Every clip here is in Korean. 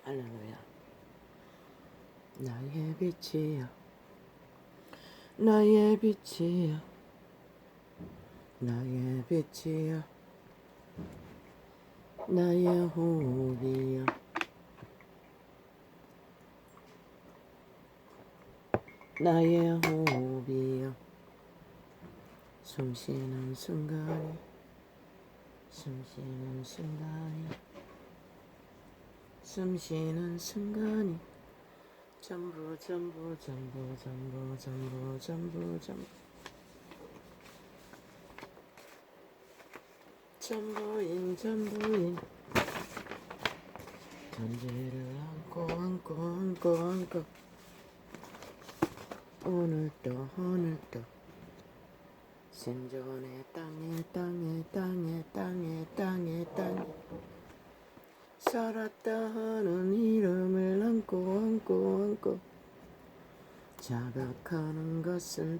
할렐루야. 나의 빛이여, 나의 빛이여, 나의 빛이여, 나의 호흡이여, 나의 호흡이여. 숨쉬는 순간이, 숨쉬는 순간이, 숨쉬는 순간이 전부 전부 전부 전부 전부 전부 전부 전부인 전부인 전제를 안고 오늘도 생존의 땅에 살았다 하는 이름을 안고 자각하는 것은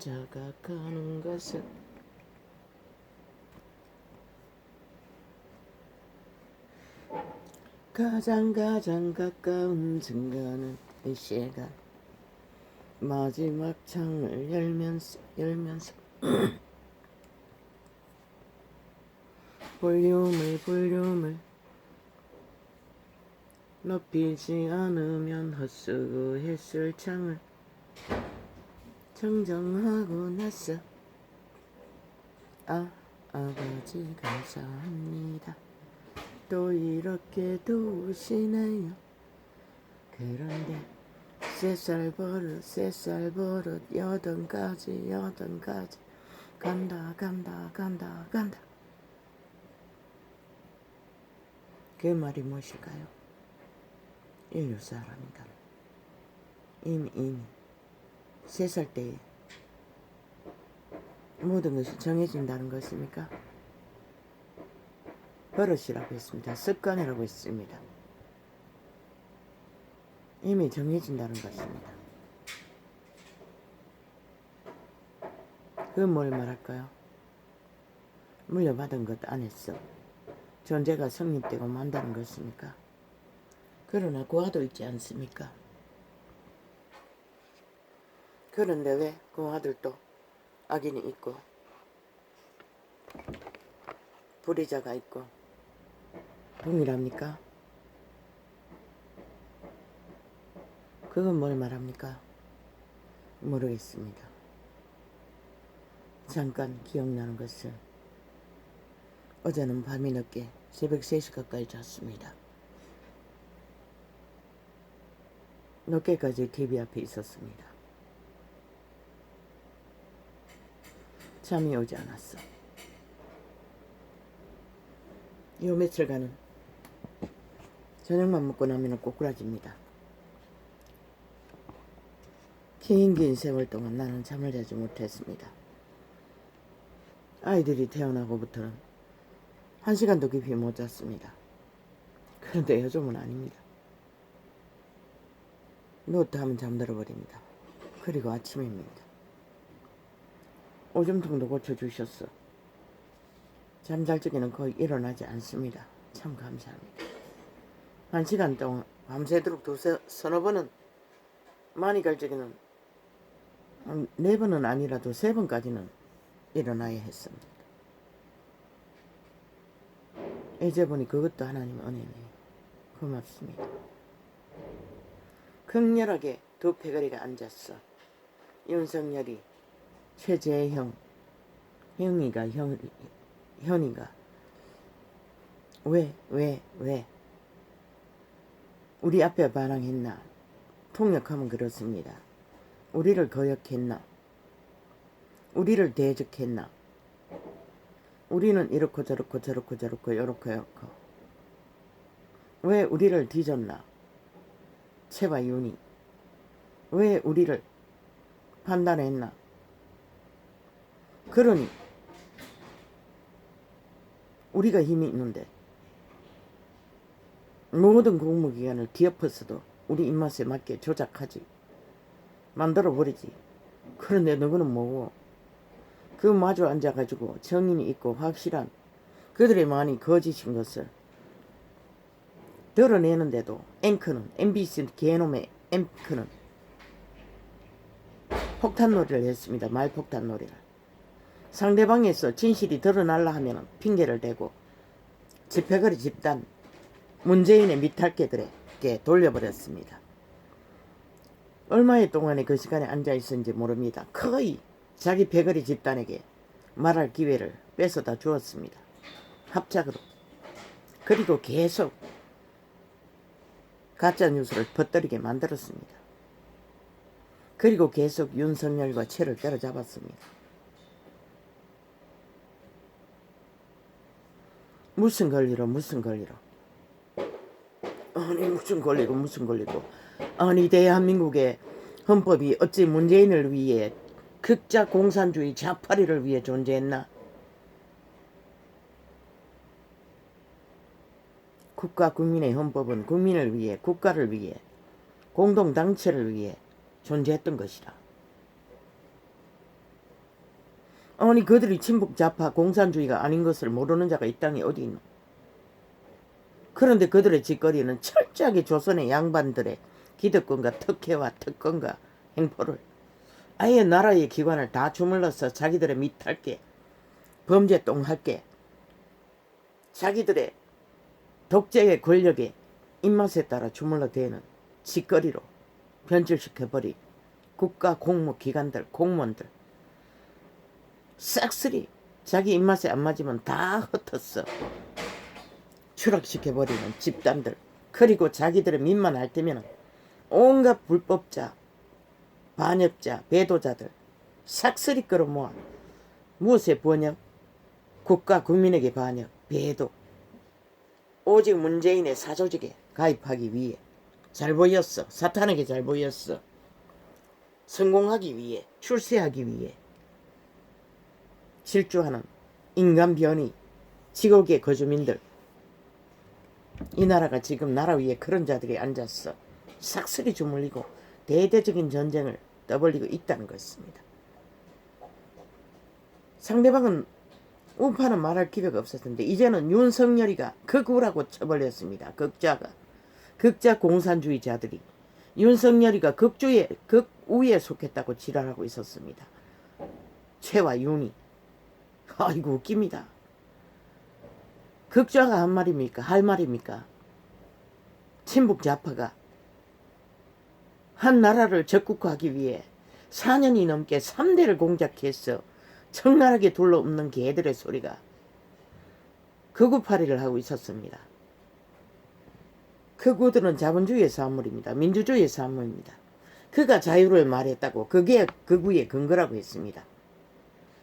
가장 가까운 증거는 이 시간 마지막 창을 열면서 볼륨을 높이지 않으면 헛수고했을 창을 정정하고 나서 아버지 감사합니다. 또 이렇게 도우시네요. 그런데 새살 버릇 여든 가지 간다. 그 말이 무엇일까요? 인류 사람이다. 이미 3살 때에 모든 것이 정해진다는 것입니까? 버릇이라고 했습니다. 습관이라고 했습니다. 이미 정해진다는 것입니다. 그건 뭘 말할까요? 물려받은 것 안에서 존재가 성립되고 만다는 것입니까? 그러나 고아도 있지 않습니까? 그런데 왜 그 아들도 악인이 있고 불의자가 있고 동일합니까? 그건 뭘 말합니까? 모르겠습니다. 잠깐 기억나는 것은 어제는 밤이 늦게 새벽 3시 가까이 잤습니다. 늦게까지 TV 앞에 있었습니다. 잠이 오지 않았어. 요 며칠간은 저녁만 먹고 나면 꼬꾸라집니다. 긴 세월 동안 나는 잠을 자지 못했습니다. 아이들이 태어나고부터는 1시간도 깊이 못 잤습니다. 그런데 요즘은 아닙니다. 누웠다 하면 잠들어 버립니다. 그리고 아침입니다. 오줌통도 고쳐주셨어. 잠잘 적에는 거의 일어나지 않습니다. 참 감사합니다. 1시간 동안 밤새도록 서너 번은 많이 갈 적에는 4번은 아니라도 3번까지는 일어나야 했습니다. 이제 보니 그것도 하나님 은혜네요. 고맙습니다. 극렬하게 두 패거리가 앉았어. 윤석열이, 최재형, 현이가 왜 우리 앞에 반항했나? 통역하면 그렇습니다. 우리를 거역했나? 우리를 대적했나? 우리는 이렇고 저렇고 요렇고 왜 우리를 뒤졌나? 채바윤이 왜 우리를 판단했나? 그러니 우리가 힘이 있는데 모든 공무기관을 뒤엎어서도 우리 입맛에 맞게 조작하지, 만들어버리지. 그런데 너희는 뭐고 그 마주 앉아가지고 정인이 있고 확실한 그들의 많이 거짓인 것을 드러내는데도 앵커는 MBC 개놈의 앵커는 폭탄놀이를 했습니다. 말폭탄놀이를. 상대방에서 진실이 드러날라 하면 핑계를 대고 집회거리 집단 문재인의 미탈개들에게 돌려버렸습니다. 얼마의 동안에 그 시간에 앉아있었는지 모릅니다. 거의 자기 패거리 집단에게 말할 기회를 뺏어다 주었습니다. 합작으로. 그리고 계속 가짜뉴스를 퍼뜨리게 만들었습니다. 그리고 계속 윤석열과 채를 때려잡았습니다. 무슨 권리로 무슨 권리로. 아니 무슨 권리고. 아니 대한민국의 헌법이 어찌 문재인을 위해 극자 공산주의 좌파리를 위해 존재했나? 국가 국민의 헌법은 국민을 위해 국가를 위해 공동당체를 위해 존재했던 것이라. 아니 그들이 친북 좌파 공산주의가 아닌 것을 모르는 자가 이 땅에 어디 있노? 그런데 그들의 짓거리는 철저하게 조선의 양반들의 기득권과 특혜와 특권과 행포를 아예 나라의 기관을 다 주물러서 자기들의 밑할게 범죄 똥할게 자기들의 독재의 권력에 입맛에 따라 주물러 대는 짓거리로 변질시켜버린 국가 공무기관들 공무원들 싹쓸이 자기 입맛에 안 맞으면 다 흩었어 추락시켜버리는 집단들 그리고 자기들의 민만 알 때면 온갖 불법자 반역자 배도자들 싹쓸이 끌어모아 무엇에 번역 국가 국민에게 반역 배도 오직 문재인의 사조직에 가입하기 위해 잘 보였어. 사탄에게 잘 보였어. 성공하기 위해 출세하기 위해 질주하는 인간 변이 지옥의 거주민들 이 나라가 지금 나라 위에 그런 자들이 앉았어. 싹쓸이 주물리고 대대적인 전쟁을 떠벌리고 있다는 것입니다. 상대방은 우파는 말할 기회가 없었는데 이제는 윤석열이가 극우라고 쳐버렸습니다. 극자 공산주의자들이 윤석열이가 극우에 속했다고 지랄하고 있었습니다. 최와 윤이 아이고 웃깁니다. 극좌가 한 말입니까? 할 말입니까? 친북 좌파가 한 나라를 적국화하기 위해 4년이 넘게 3대를 공작해서 적나라하게 둘러엎는 개들의 소리가 극우파리를 하고 있었습니다. 극우들은 자본주의의 산물입니다. 민주주의의 산물입니다. 그가 자유를 말했다고 그게 극우의 근거라고 했습니다.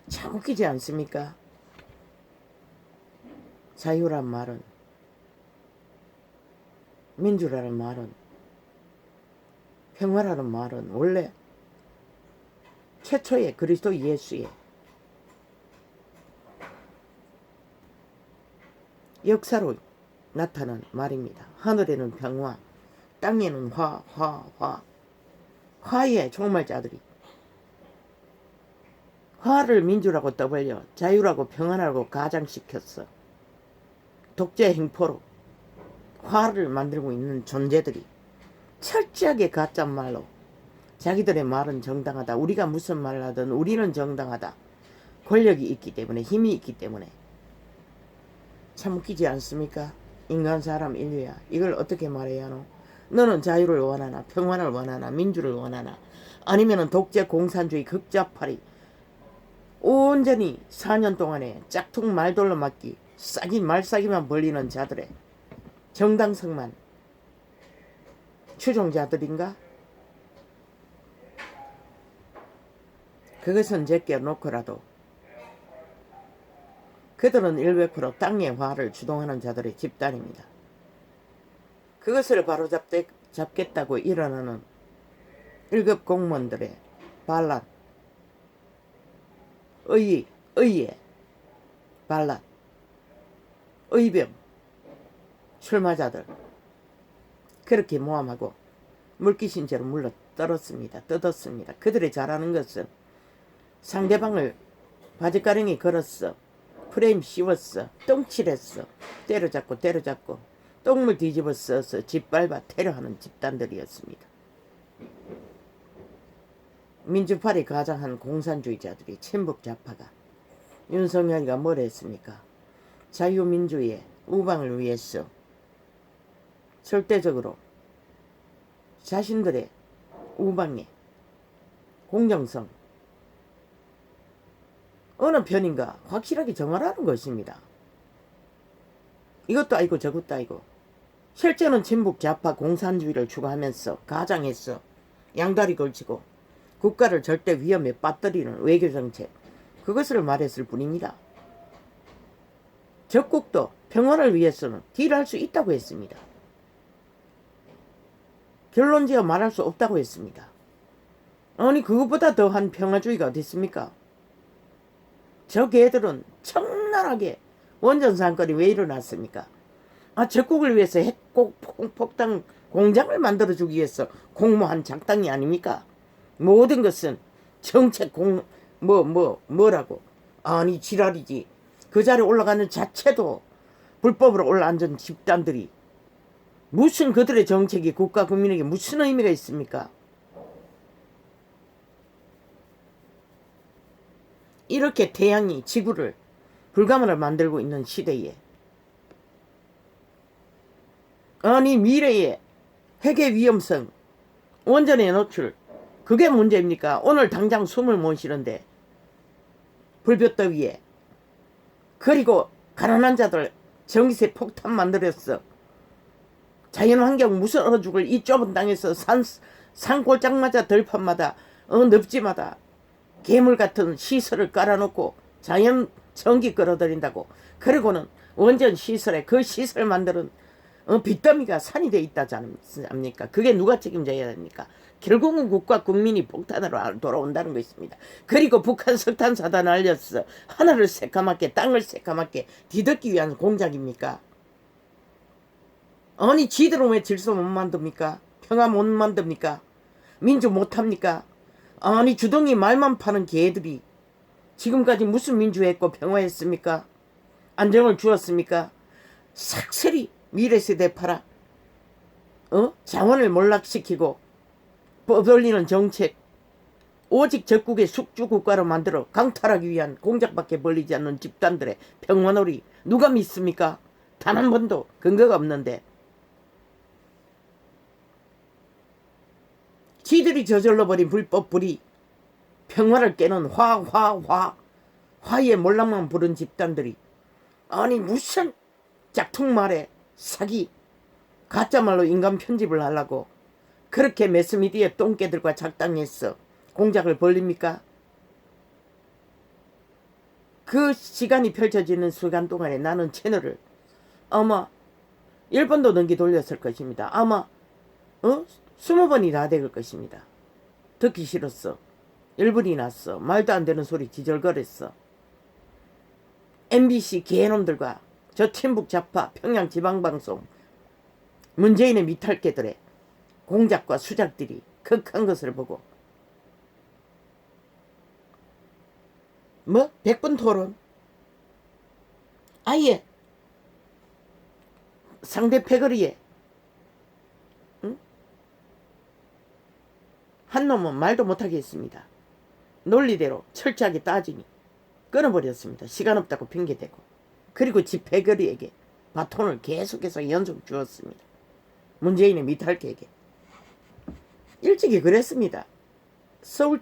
참 웃기지 않습니까? 자유란 말은 민주라는 말은 평화라는 말은 원래 최초의 그리스도 예수의 역사로 나타난 말입니다. 하늘에는 평화, 땅에는 화의 종말자들이 화를 민주라고 떠벌려 자유라고 평화라고 가장시켰어. 독재 행포로 화를 만들고 있는 존재들이 철저하게 가짜말로 자기들의 말은 정당하다. 우리가 무슨 말을 하든 우리는 정당하다. 권력이 있기 때문에 힘이 있기 때문에 참 웃기지 않습니까? 인간 사람 인류야. 이걸 어떻게 말해야 하노? 너는 자유를 원하나 평화를 원하나 민주를 원하나 아니면은 독재 공산주의 극좌파리 온전히 4년 동안에 짝퉁 말돌로 맞기 말싸기만 벌리는 자들의 정당성만 추종자들인가? 그것은 제껴놓고라도 그들은 100% 땅의 화를 주동하는 자들의 집단입니다. 그것을 바로잡겠다고 일어나는 1급 공무원들의 반란, 의의 반란, 의병, 출마자들 그렇게 모함하고 물귀신죄로 물러 뜯었습니다. 그들이 잘하는 것은 상대방을 바지가랑이 걸었어. 프레임 씌웠어. 똥칠했어. 때려잡고 똥물 뒤집어 써서 짓밟아 테러하는 집단들이었습니다. 민주파를 가장한 공산주의자들이 친북 좌파가 윤석열이가 뭘 했습니까? 자유민주의 우방을 위해서 절대적으로 자신들의 우방의 공정성 어느 편인가 확실하게 정하라는 것입니다. 이것도 아니고 저것도 아니고 실제는 친북 좌파 공산주의를 추구하면서 가장해서 양다리 걸치고 국가를 절대 위험에 빠뜨리는 외교정책 그것을 말했을 뿐입니다. 적국도 평화를 위해서는 딜할 수 있다고 했습니다. 결론지어 말할 수 없다고 했습니다. 아니 그것보다 더한 평화주의가 어디 있습니까? 저 개들은 청나라하게 원전사건이 왜 일어났습니까? 적국을 위해서 핵폭탄 공장을 만들어주기 위해서 공모한 작당이 아닙니까? 모든 것은 정책 뭐라고 아니 지랄이지. 그 자리에 올라가는 자체도 불법으로 올라앉은 집단들이 무슨 그들의 정책이 국가 국민에게 무슨 의미가 있습니까? 이렇게 태양이 지구를 불가마를 만들고 있는 시대에 아니 미래의 핵의 위험성 원전의 노출 그게 문제입니까? 오늘 당장 숨을 못 쉬는데 불볕더위에 그리고 가난한 자들 전기세 폭탄 만들었어. 자연환경 무서워 죽을 이 좁은 땅에서 산골짜기마다 들판마다 늪지마다 괴물 같은 시설을 깔아놓고 자연 전기 끌어들인다고. 그리고는 원전 시설에 그 시설 만드는 빚더미가 산이 돼 있다지 않습니까? 그게 누가 책임져야 됩니까? 결국은 국가 국민이 폭탄으로 돌아온다는 것입니다. 그리고 북한 석탄 사단 알렸어. 하늘을 새까맣게 땅을 새까맣게 뒤덮기 위한 공작입니까? 아니 지들은 왜 질서 못 만듭니까? 평화 못 만듭니까? 민주 못합니까? 아니 주둥이 말만 파는 개들이 지금까지 무슨 민주했고 평화했습니까? 안정을 주었습니까? 삭슬이 미래세대 팔아 자원을 몰락시키고 법 올리는 정책 오직 적국의 숙주국가로 만들어 강탈하기 위한 공작밖에 벌리지 않는 집단들의 평화놀이 누가 믿습니까? 단 한 번도 근거가 없는데 지들이 저질러버린 불법 불의 평화를 깨는 화의 몰락만 부른 집단들이 아니 무슨 짝퉁말에 사기 가짜말로 인간 편집을 하려고 그렇게 매스미디어 똥개들과 작당해서 공작을 벌립니까? 그 시간이 펼쳐지는 시간 동안에 나는 채널을 아마 10번도 넘게 돌렸을 것입니다. 아마 20번이 다 될 것입니다. 듣기 싫었어. 1분이 났어. 말도 안 되는 소리 지절거렸어. MBC 개놈들과 저 친북 좌파 평양 지방방송 문재인의 미탈개들의 공작과 수작들이 극한 것을 보고 100분 토론 아예 상대 패거리에 한 놈은 말도 못하게 했습니다. 논리대로 철저하게 따지니 끊어버렸습니다. 시간 없다고 핑계대고. 그리고 지 패거리에게 바톤을 계속해서 연속 주었습니다. 문재인의 미탈개에게. 일찍이 그랬습니다. 서울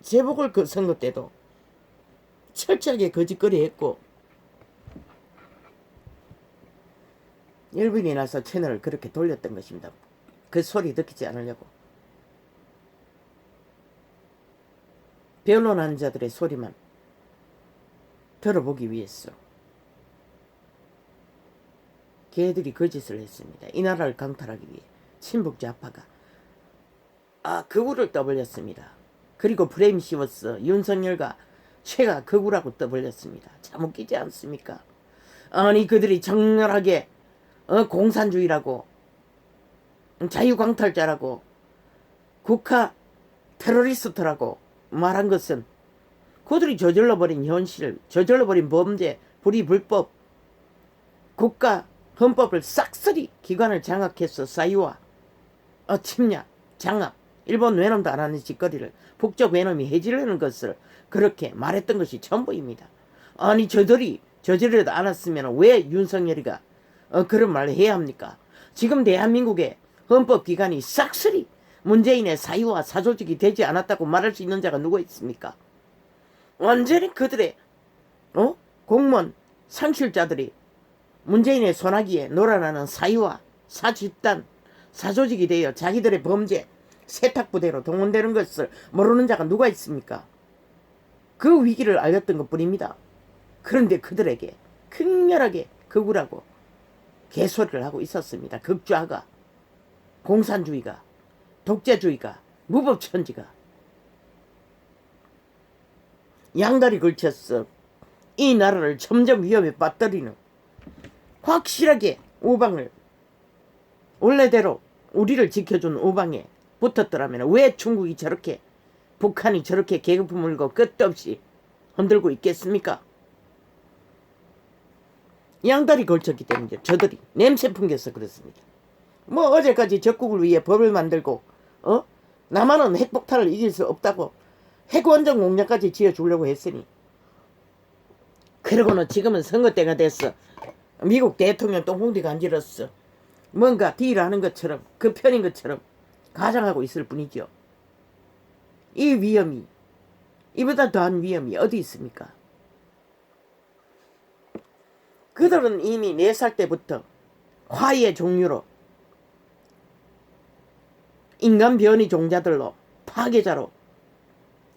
재보궐 선거 때도 철저하게 거짓거리 했고 1분이 나서 채널을 그렇게 돌렸던 것입니다. 그 소리 듣지 않으려고. 변론하는 자들의 소리만 들어보기 위해서 걔들이 거짓을 했습니다. 이 나라를 강탈하기 위해 친북 좌파가 거구를 떠벌렸습니다. 그리고 프레임 씌웠어. 윤석열과 최가 거구라고 떠벌렸습니다. 참 웃기지 않습니까? 아니 그들이 정렬하게 공산주의라고 자유광탈자라고 국가 테러리스트라고 말한 것은 그들이 저질러버린 현실, 저질러버린 범죄, 불의, 불법, 국가 헌법을 싹쓸이 기관을 장악해서 사유화, 침략, 장압, 일본 외놈도 안 하는 짓거리를 북쪽 외놈이 해지려는 것을 그렇게 말했던 것이 전부입니다. 아니 저들이 저지르지도 않았으면 왜 윤석열이가 그런 말을 해야 합니까? 지금 대한민국의 헌법기관이 싹쓸이 문재인의 사유와 사조직이 되지 않았다고 말할 수 있는 자가 누가 있습니까? 완전히 그들의 공무원 상실자들이 문재인의 손아귀에 놀아나는 사유와 사집단 사조직이 되어 자기들의 범죄 세탁부대로 동원되는 것을 모르는 자가 누가 있습니까? 그 위기를 알렸던 것뿐입니다. 그런데 그들에게 극렬하게 극우라고 개소리를 하고 있었습니다. 극좌가, 공산주의가, 독재주의가, 무법천지가 양다리 걸쳤어 이 나라를 점점 위험에 빠뜨리는 확실하게 우방을 원래대로 우리를 지켜준 우방에 붙었더라면 왜 중국이 저렇게 북한이 저렇게 계급 물고 끝도 없이 흔들고 있겠습니까? 양다리 걸쳤기 때문에 저들이 냄새 풍겨서 그렇습니다. 뭐 어제까지 적국을 위해 법을 만들고 남한은 핵폭탄을 이길 수 없다고 핵원전 공약까지 지어주려고 했으니 그러고는 지금은 선거 때가 됐어. 미국 대통령 똥봉디 간지렀어. 뭔가 딜하는 것처럼 그 편인 것처럼 가장하고 있을 뿐이죠. 이 위험이 이보다 더한 위험이 어디 있습니까? 그들은 이미 4살 때부터 화의 종류로 인간 변이 종자들로 파괴자로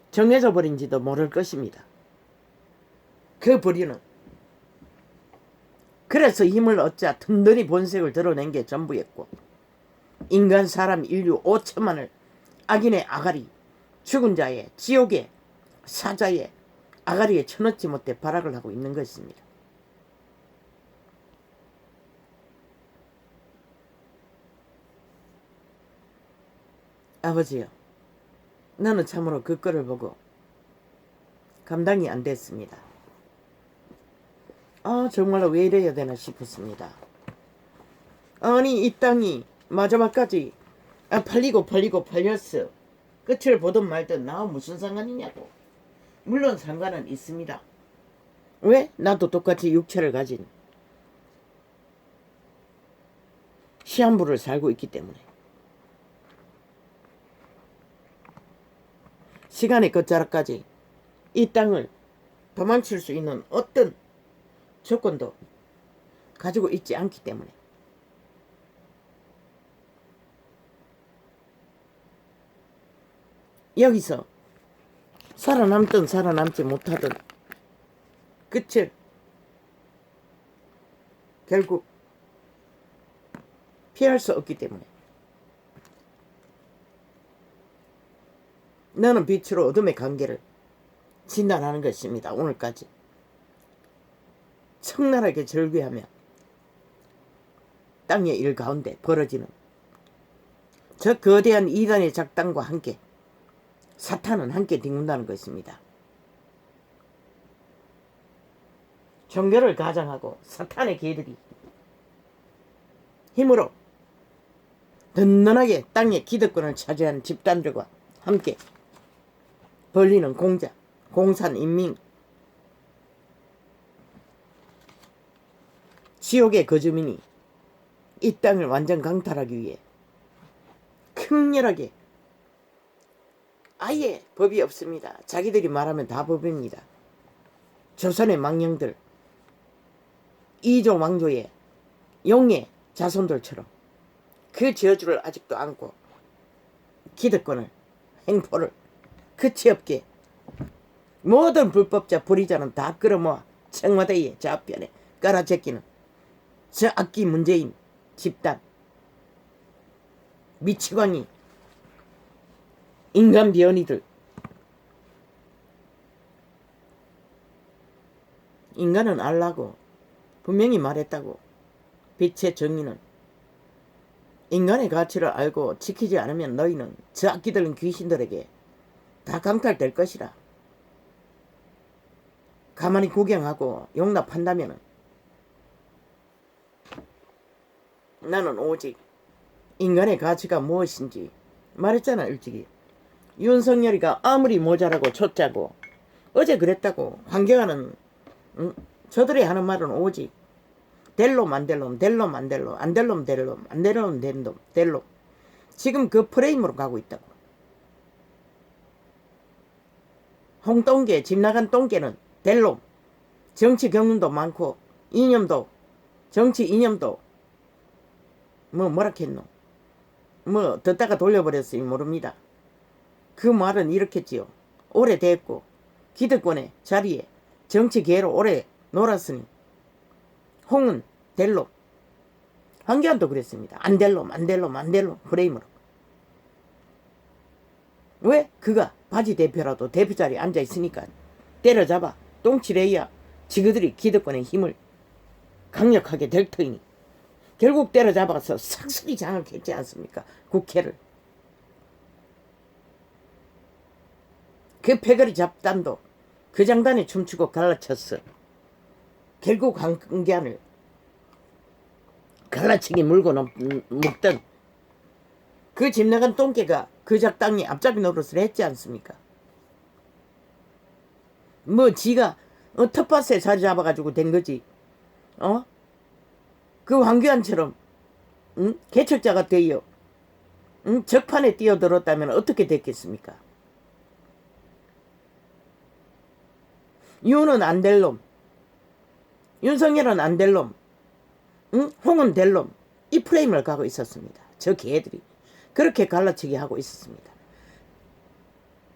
정해져 버린지도 모를 것입니다. 그 부류는 그래서 힘을 얻자 든든히 본색을 드러낸 게 전부였고 인간 사람 인류 5천만을 악인의 아가리 죽은 자의 지옥의 사자의 아가리에 쳐넣지 못해 발악을 하고 있는 것입니다. 아버지요, 나는 참으로 그 꼴을 보고 감당이 안 됐습니다. 정말로 왜 이래야 되나 싶었습니다. 아니 이 땅이 마지막까지 팔리고 팔렸어. 끝을 보든 말든 나와 무슨 상관이냐고. 물론 상관은 있습니다. 왜? 나도 똑같이 육체를 가진 시한부를 살고 있기 때문에. 시간의 끝자락까지 이 땅을 도망칠 수 있는 어떤 조건도 가지고 있지 않기 때문에 여기서 살아남든 살아남지 못하든 끝을 결국 피할 수 없기 때문에 너는 빛으로 어둠의 관계를 진단하는 것입니다. 오늘까지 청나라하게 절규하며 땅의 일 가운데 벌어지는 저 거대한 이단의 작당과 함께 사탄은 함께 뒹군다는 것입니다. 종교를 가장하고 사탄의 개들이 힘으로 든든하게 땅의 기득권을 차지한 집단들과 함께 벌리는 공작, 공산인민, 지옥의 거주민이 이 땅을 완전 강탈하기 위해 극렬하게 아예 법이 없습니다. 자기들이 말하면 다 법입니다. 조선의 망령들, 이조 왕조의 용의 자손들처럼 그 저주를 아직도 안고 기득권을, 행포를 끝이 없게 모든 불법자 불의자는 다 끌어모아 청와대의 좌편에 깔아제끼는 저 악기 문재인 집단 미치광이 인간 비연이들 인간은 알라고 분명히 말했다고. 빛의 정의는 인간의 가치를 알고 지키지 않으면 너희는 저 악기들은 귀신들에게 다 강탈될 것이라. 가만히 구경하고 용납한다면 나는 오직 인간의 가치가 무엇인지 말했잖아. 일찍이 윤석열이가 아무리 모자라고 초짜고 어제 그랬다고. 황교안은 저들이 하는 말은 오직 델롬 안델롬 델롬 안델롬 안델롬 델롬 안델롬 델롬 델롬. 지금 그 프레임으로 가고 있다고. 홍똥개 집 나간 똥개는 델롬. 정치 경륜도 많고 이념도 정치 이념도 뭐라 했노. 뭐 듣다가 돌려버렸으니 모릅니다. 그 말은 이렇겠지요. 오래됐고 기득권의 자리에 정치계로 오래 놀았으니 홍은 델롬. 황교안도 그랬습니다. 안델롬 안델롬 안델롬 프레임으로. 왜? 그가 바지 대표라도 대표 자리에 앉아있으니까 때려잡아 똥칠해야 지그들이 기득권의 힘을 강력하게 될 터이니 결국 때려잡아서 싹쓸이 장악했지 않습니까? 국회를. 그 패거리 잡단도 그 장단에 춤추고 갈라쳤어. 결국 황교안을 갈라치기 물고 묶던 그 집 나간 똥개가 그 작당이 앞잡이 노릇을 했지 않습니까? 뭐 지가 텃밭에 자리 잡아가지고 된 거지. 그 황교안처럼 개척자가 되어 적판에 뛰어들었다면 어떻게 됐겠습니까? 윤은 안 될 놈, 윤석열은 안 될 놈, 홍은 될 놈. 이 프레임을 가고 있었습니다. 저 개들이 그렇게 갈라치기 하고 있었습니다.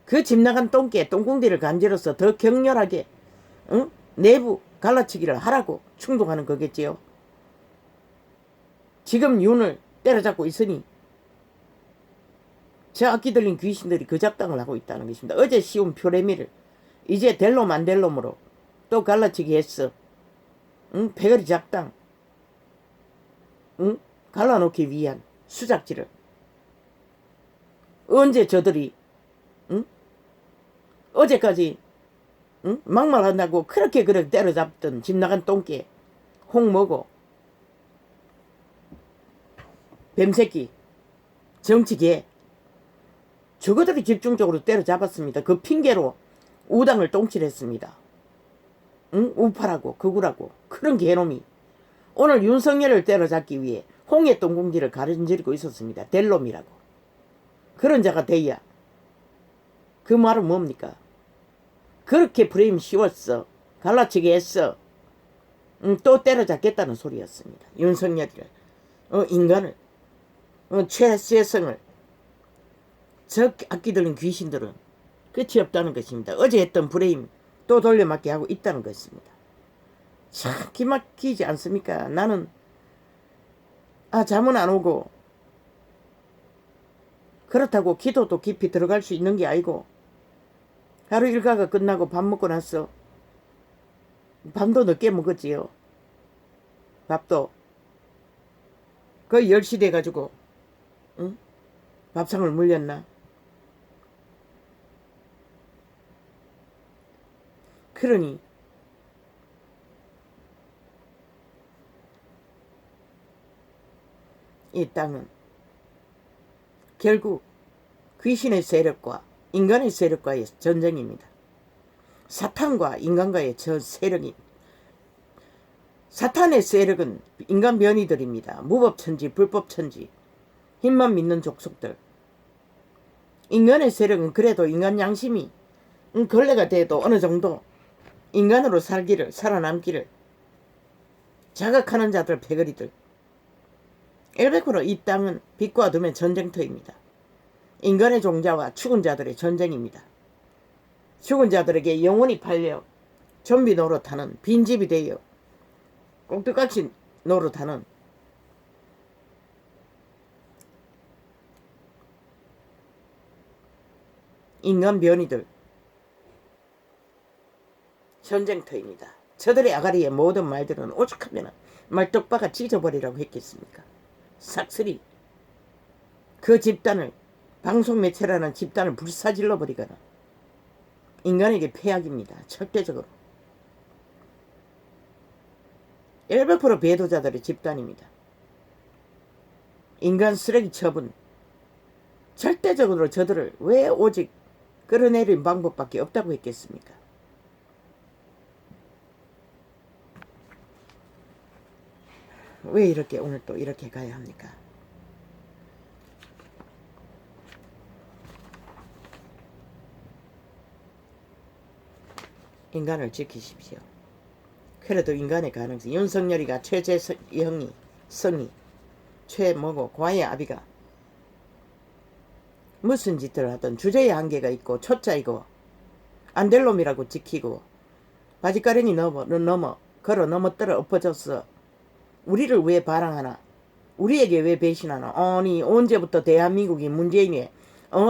그 집 나간 똥개 똥궁디를 간지러서 더 격렬하게 내부 갈라치기를 하라고 충동하는 거겠지요. 지금 윤을 때려잡고 있으니 저 악기 들린 귀신들이 그 작당을 하고 있다는 것입니다. 어제 씌운 표레미를 이제 델롬 안 델롬으로 또 갈라치기 했어. 패거리 작당 갈라놓기 위한 수작질을. 언제 저들이 어제까지 막말한다고 그렇게 때려잡던 집 나간 똥개 홍 먹어 뱀새끼 정치계 저거들이 집중적으로 때려잡았습니다. 그 핑계로 우당을 똥칠했습니다. 우파라고 극우라고 그런 개놈이 오늘 윤석열을 때려잡기 위해 홍의 똥궁지를 가른지르고 있었습니다. 델롬이라고. 그런 자가 돼야. 그 말은 뭡니까? 그렇게 프레임 씌웠어. 갈라치기 했어. 또 때려잡겠다는 소리였습니다. 윤석열이를. 인간을. 최세성을. 저 악기 들린 귀신들은 끝이 없다는 것입니다. 어제 했던 프레임 또 돌려막기 하고 있다는 것입니다. 참 기막히지 않습니까? 나는 잠은 안 오고 그렇다고 기도도 깊이 들어갈 수 있는 게 아니고 하루 일과가 끝나고 밥 먹고 나서 밤도 늦게 먹었지요. 밥도 거의 10시 돼가지고 밥상을 물렸나? 그러니 이 땅은 결국 귀신의 세력과 인간의 세력과의 전쟁입니다. 사탄과 인간과의 저 세력이 사탄의 세력은 인간 변이들입니다. 무법천지 불법천지 힘만 믿는 족속들. 인간의 세력은 그래도 인간 양심이 걸레가 돼도 어느 정도 인간으로 살기를 살아남기를 자각하는 자들 패거리들. 100% 이 땅은 빛과 어둠의 전쟁터입니다. 인간의 종자와 죽은 자들의 전쟁입니다. 죽은 자들에게 영혼이 팔려 좀비 노릇하는 빈집이 되어 꼭두각시 노릇하는 인간 변이들 전쟁터입니다. 저들의 아가리의 모든 말들은 오죽하면 말뚝박아 찢어버리라고 했겠습니까? 싹쓸이 그 집단을 방송 매체라는 집단을 불사질러 버리거나 인간에게 폐악입니다. 절대적으로 100% 배도자들의 집단입니다. 인간 쓰레기 처분. 절대적으로 저들을 왜 오직 끌어내린 방법밖에 없다고 했겠습니까? 왜 이렇게 오늘 또 이렇게 가야 합니까? 인간을 지키십시오. 그래도 인간의 가능성. 윤석열이가 최재형이 성이 최뭐고 과의 아비가 무슨 짓을 하든 주제에 한계가 있고 초짜이고 안 될 놈이라고 지키고 바지가랭이 걸어 넘어뜨려 엎어졌어. 우리를 왜 바랑하나? 우리에게 왜 배신하나? 아니 언제부터 대한민국이 문재인의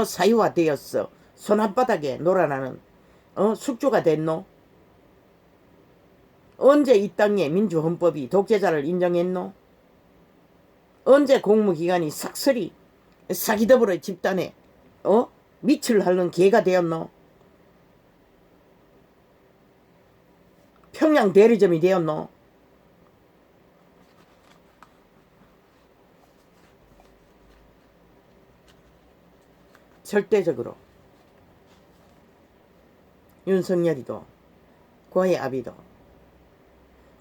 사유화되었어? 손홧바닥에 놀아나는 숙주가 됐노? 언제 이 땅에 민주헌법이 독재자를 인정했노? 언제 공무기관이 삭슬이 사기더불의 집단에 밑을 핥는 개가 되었노? 평양 대리점이 되었노? 절대적으로 윤석열이도 고의 아비도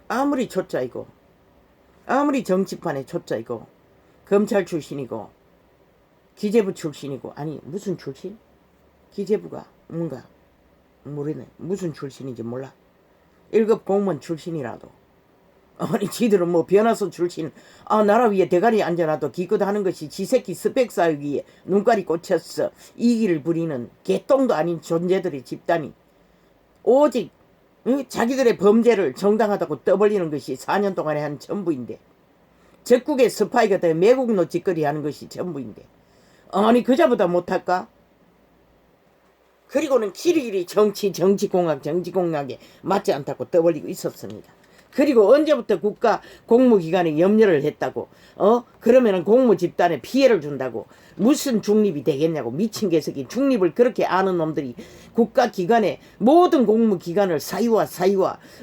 아무리 초짜이고 아무리 정치판의 초짜이고 검찰 출신이고 기재부 출신이고 아니 무슨 출신? 기재부가 뭔가 모르네. 무슨 출신인지 몰라. 1급 공무원 출신이라도 아니 지들은 뭐 변호사 출신 나라 위에 대가리 앉아놔도 기껏 하는 것이 지새끼 스펙 쌓이기에 눈깔이 꽂혔어. 이기를 부리는 개똥도 아닌 존재들의 집단이 오직 자기들의 범죄를 정당하다고 떠벌리는 것이 4년 동안에 한 전부인데 적국의 스파이가 돼 매국노 짓거리 하는 것이 전부인데 아니 그자보다 못할까? 그리고는 길이길이 정치공학에 맞지 않다고 떠벌리고 있었습니다. 그리고 언제부터 국가 공무기관에 염려를 했다고 그러면은 공무집단에 피해를 준다고 무슨 중립이 되겠냐고. 미친 개새끼. 중립을 그렇게 아는 놈들이 국가기관에 모든 공무기관을 사유화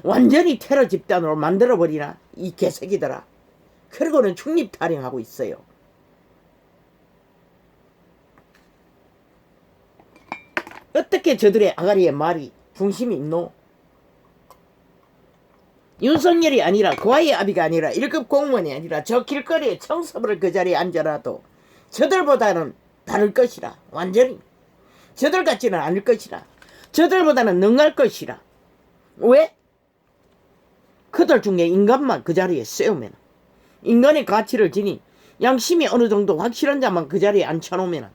완전히 테러 집단으로 만들어버리나 이 개새끼들아. 그리고는 중립 타령하고 있어요. 어떻게 저들의 아가리에 말이 중심이 있노? 윤석열이 아니라 고아의 아비가 아니라 1급 공무원이 아니라 저 길거리에 청소부를 그 자리에 앉아놔도 저들보다는 다를 것이라. 완전히 저들 같지는 않을 것이라. 저들보다는 능할 것이라. 왜? 그들 중에 인간만 그 자리에 세우면 인간의 가치를 지닌 양심이 어느 정도 확실한 자만 그 자리에 앉혀놓으면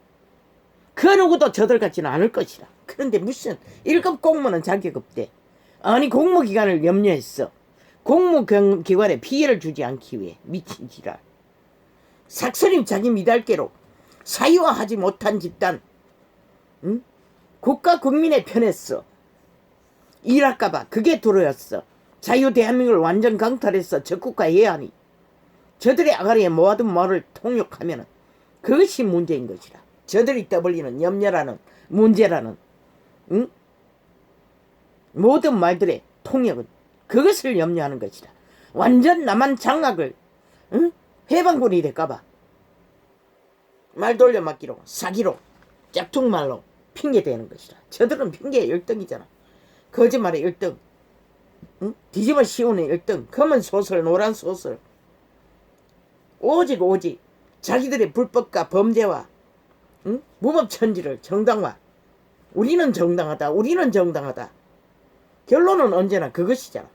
그 누구도 저들 같지는 않을 것이라. 그런데 무슨 1급 공무원은 자격 없대. 아니 공무기관을 염려했어. 공무기관에 피해를 주지 않기 위해. 미친 지랄. 삭스림 자기 미달개로 사유화하지 못한 집단. 응? 국가 국민의 편했어. 일할까봐 그게 두려웠어. 자유 대한민국을 완전 강탈했어. 적국화해야 하니. 저들의 아가리에 모아둔 말을 통역하면 그것이 문제인 것이라. 저들이 떠벌리는 염려라는 문제라는 모든 말들의 통역은 그것을 염려하는 것이다. 완전 남한 장악을 해방군이 될까봐 말 돌려막기로 사기로 짝퉁말로 핑계대는 것이다. 저들은 핑계의 1등이잖아. 거짓말의 1등. 뒤집어 씌우는 1등. 검은 소설 노란 소설. 오직 자기들의 불법과 범죄와 무법천지를 정당화. 우리는 정당하다. 결론은 언제나 그것이잖아.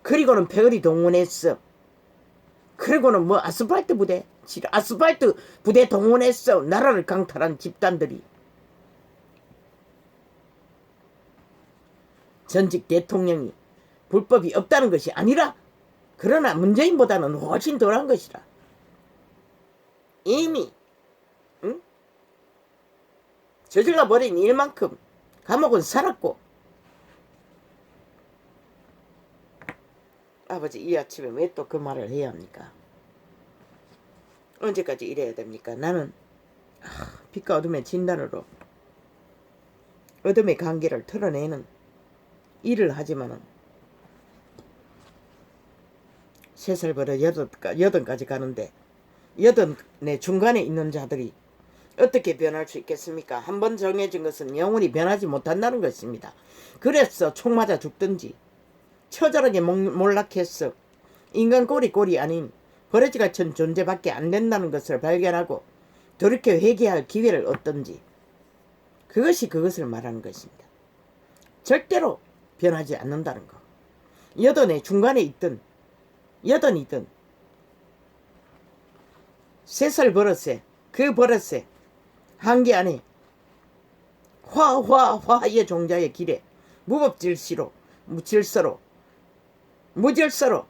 그리고는 패거리 동원했어. 그리고는 뭐 아스팔트 부대 동원했어. 나라를 강탈한 집단들이. 전직 대통령이 불법이 없다는 것이 아니라 그러나 문재인보다는 훨씬 덜한 것이라. 이미 저질러 버린 일만큼 감옥은 살았고. 아버지 이 아침에 왜 또 그 말을 해야 합니까? 언제까지 이래야 됩니까? 나는 빛과 어둠의 진단으로 어둠의 관계를 털어내는 일을 하지만은 3살 버려 8까지 가는데 여든의 중간에 있는 자들이 어떻게 변할 수 있겠습니까? 한번 정해진 것은 영원히 변하지 못한다는 것입니다. 그래서 총 맞아 죽든지 처절하게 몰락해서 인간 꼴이 아닌 버러지 같은 존재밖에 안 된다는 것을 발견하고 돌이켜 회개할 기회를 얻든지, 그것이 그것을 말하는 것입니다. 절대로 변하지 않는다는 거. 여든의 중간에 있든 여든이든 3살 버릇에 그 버릇에 한계 안에 화의 종자의 길에 무법질서로 무질서로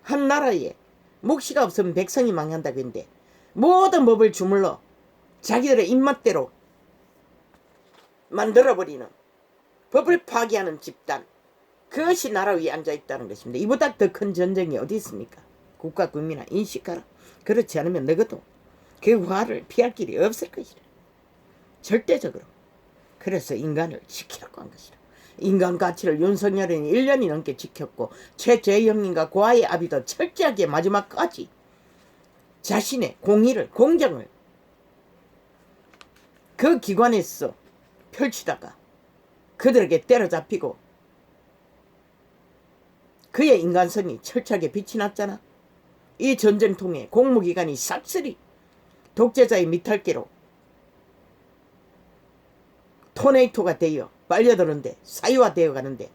한 나라에 묵시가 없으면 백성이 망한다고 했는데 모든 법을 주물러 자기들의 입맛대로 만들어버리는, 법을 파괴하는 집단, 그것이 나라 위에 앉아있다는 것입니다. 이보다 더 큰 전쟁이 어디 있습니까? 국가 국민아 인식하라. 그렇지 않으면 너희도 그 화를 피할 길이 없을 것이라. 절대적으로. 그래서 인간을 지키라고 한 것이라. 인간 가치를 윤석열은 1년이 넘게 지켰고 최재형님과 고아의 아비도 철저하게 마지막까지 자신의 공의를, 공정을 그 기관에서 펼치다가 그들에게 때려잡히고 그의 인간성이 철저하게 빛이 났잖아. 이 전쟁통에 공무기관이 싹쓸이 독재자의 미탈계로 토네이토가 되어 빨려드는데, 사유화되어 가는데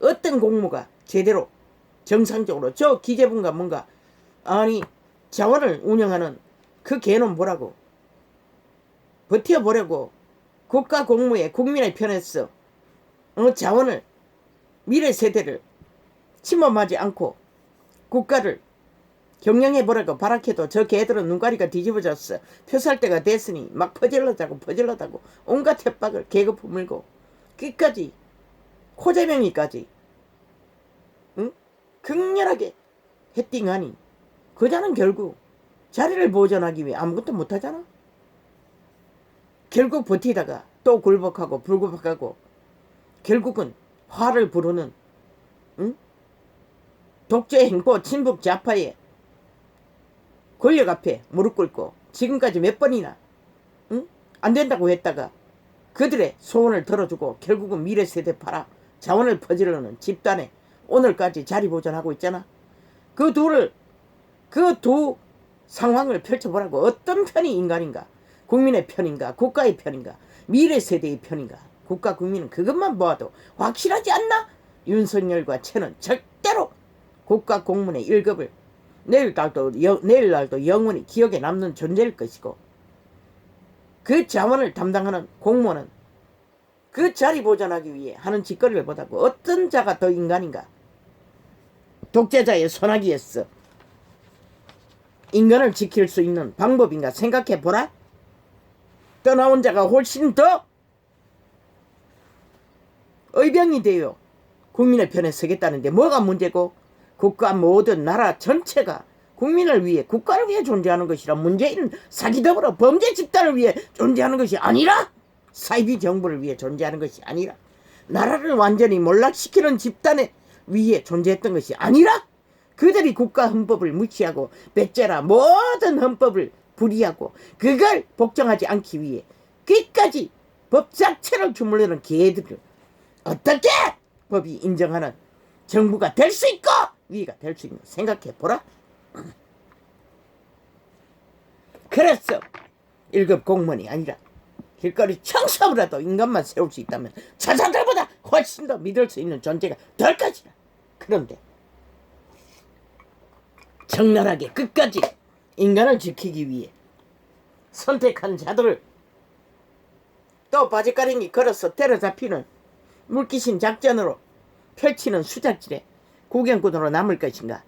어떤 공무가 제대로 정상적으로 저 기재부인가 뭔가 아니 자원을 운영하는 그 개는 뭐라고 버텨보려고 국가 공무에 국민의 편에서 자원을, 미래 세대를 침범하지 않고 국가를 경영해보라고 발악해도 저 개들은 눈가리가 뒤집어졌어. 표살 때가 됐으니 막 퍼질러다고 온갖 협박을 개그 품을고 끝까지 코재명이까지 극렬하게 헤딩하니 그자는 결국 자리를 보존하기 위해 아무것도 못하잖아. 결국 버티다가 또 굴복하고 불구박하고 결국은 화를 부르는 독재 행보 친북 좌파의 권력 앞에 무릎 꿇고 지금까지 몇 번이나 안 된다고 했다가 그들의 소원을 들어주고 결국은 미래 세대 팔아 자원을 퍼지르는 집단에 오늘까지 자리 보존하고 있잖아. 그 두 상황을 펼쳐보라고. 어떤 편이 인간인가? 국민의 편인가? 국가의 편인가? 미래 세대의 편인가? 국가 국민은 그것만 보아도 확실하지 않나? 윤석열과 채는 절대로 국가 공무원의 1급을 내일날도 영원히 기억에 남는 존재일 것이고, 그 자원을 담당하는 공무원은 그 자리 보존하기 위해 하는 짓거리를 보다고 어떤 자가 더 인간인가? 독재자의 손아귀에서 인간을 지킬 수 있는 방법인가 생각해보라. 떠나온 자가 훨씬 더 의병이 되어 국민의 편에 서겠다는데 뭐가 문제고, 국가 모든 나라 전체가 국민을 위해 국가를 위해 존재하는 것이라. 문재인 사기더불어 범죄 집단을 위해 존재하는 것이 아니라, 사이비 정부를 위해 존재하는 것이 아니라, 나라를 완전히 몰락시키는 집단에 위해 존재했던 것이 아니라, 그들이 국가 헌법을 무시하고 배째라 모든 헌법을 불이하고 그걸 복종하지 않기 위해 끝까지 법 자체를 주물르는 개들을 어떻게 법이 인정하는 정부가 될 수 있고 위가 될 수 있는 생각해보라. 그래서 1급 공무원이 아니라 길거리 청소부라도 인간만 세울 수 있다면 자자들보다 훨씬 더 믿을 수 있는 존재가 될 것이다. 그런데 적나라하게 끝까지 인간을 지키기 위해 선택한 자들을 또 바지가랭이 걸어서 때려잡히는 물귀신 작전으로 펼치는 수작질에 구경꾼으로 남을 것인가?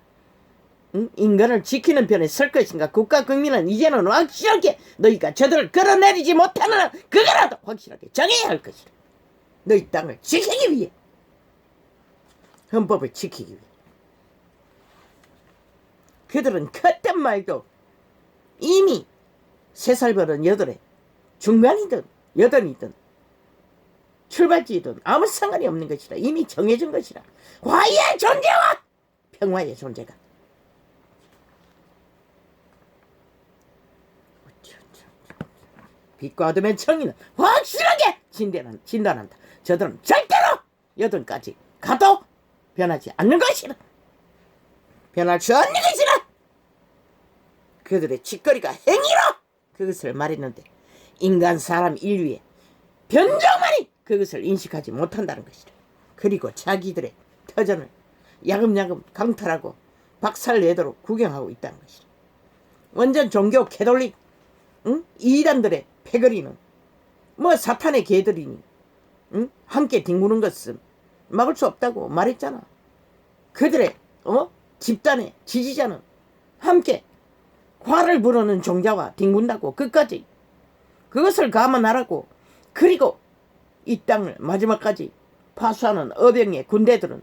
인간을 지키는 편에 설 것인가? 국가 국민은 이제는 확실하게 너희가 저들을 끌어내리지 못하는 한 그거라도 확실하게 정해야 할 것이다. 너희 땅을 지키기 위해, 헌법을 지키기 위해. 그들은 그땐 말도 이미 3살 버릇 여덟에 중간이든 여든이든 출발지이든 아무 상관이 없는 것이라. 이미 정해진 것이라. 화해의 존재와 평화의 존재가 빛과 어둠의 정의는 확실하게 진단한다. 저들은 절대로 여든까지 가도 변하지 않는 것이라. 변할 수 없는 것이라. 그들의 짓거리가 행위로 그것을 말했는데 인간 사람 인류의 변종만이 그것을 인식하지 못한다는 것이라. 그리고 자기들의 터전을 야금야금 강탈하고 박살내도록 구경하고 있다는 것이라. 완전 종교 캐톨릭 이단들의 패거리는 뭐 사탄의 개들이니 함께 뒹구는 것은 막을 수 없다고 말했잖아. 그들의 집단의 지지자는 함께 화를 부르는 종자와 뒹군다고 끝까지 그것을 감안하라고. 그리고 이 땅을 마지막까지 파수하는 어병의 군대들은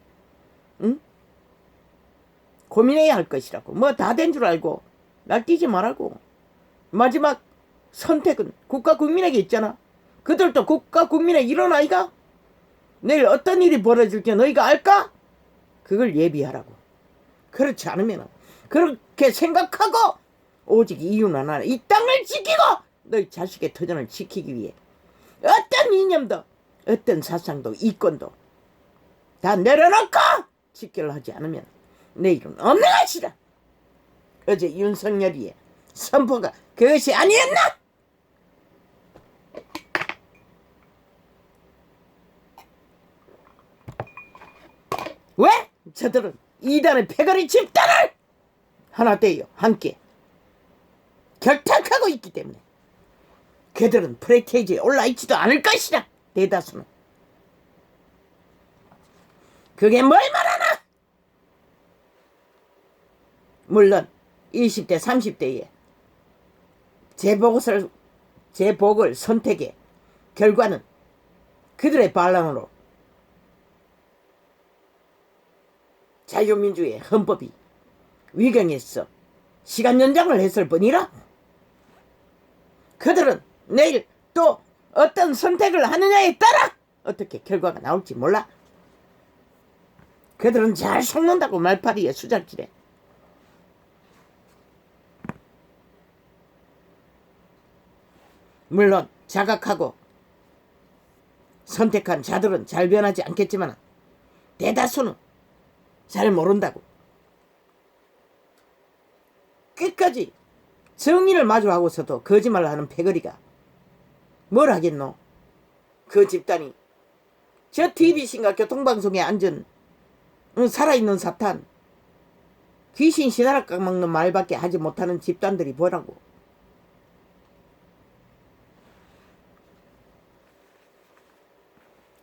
고민해야 할 것이라고. 뭐 다 된 줄 알고 날뛰지 말라고. 마지막 선택은 국가 국민에게 있잖아. 그들도 국가 국민의 일원 아이가? 내일 어떤 일이 벌어질지 너희가 알까? 그걸 예비하라고. 그렇지 않으면 그렇게 생각하고 오직 이유는 하나, 이 땅을 지키고 너희 자식의 터전을 지키기 위해 어떤 이념도 어떤 사상도 이권도 다 내려놓고 직결을 하지 않으면 내일은 없는 것이라. 어제 윤석열이의 선포가 그것이 아니었나? 왜? 저들은 이단의 패거리 집단을 하나 되어 함께 결탁하고 있기 때문에 그들은 프레테이지에 올라있지도 않을 것이라. 대다수는. 그게 뭘 말하나? 물론 20대 30대에 제복을 선택의 결과는 그들의 반란으로 자유민주의 헌법이 위경했어 시간 연장을 했을 뿐이라. 그들은 내일 또 어떤 선택을 하느냐에 따라 어떻게 결과가 나올지 몰라. 그들은 잘 속는다고 말파리에 수작질해. 물론 자각하고 선택한 자들은 잘 변하지 않겠지만 대다수는 잘 모른다고. 끝까지 정의를 마주하고서도 거짓말을 하는 패거리가 뭘 하겠노? 그 집단이 저 TV신가 교통방송에 앉은 살아있는 사탄 귀신 신하락 까먹는 말밖에 하지 못하는 집단들이 뭐라고.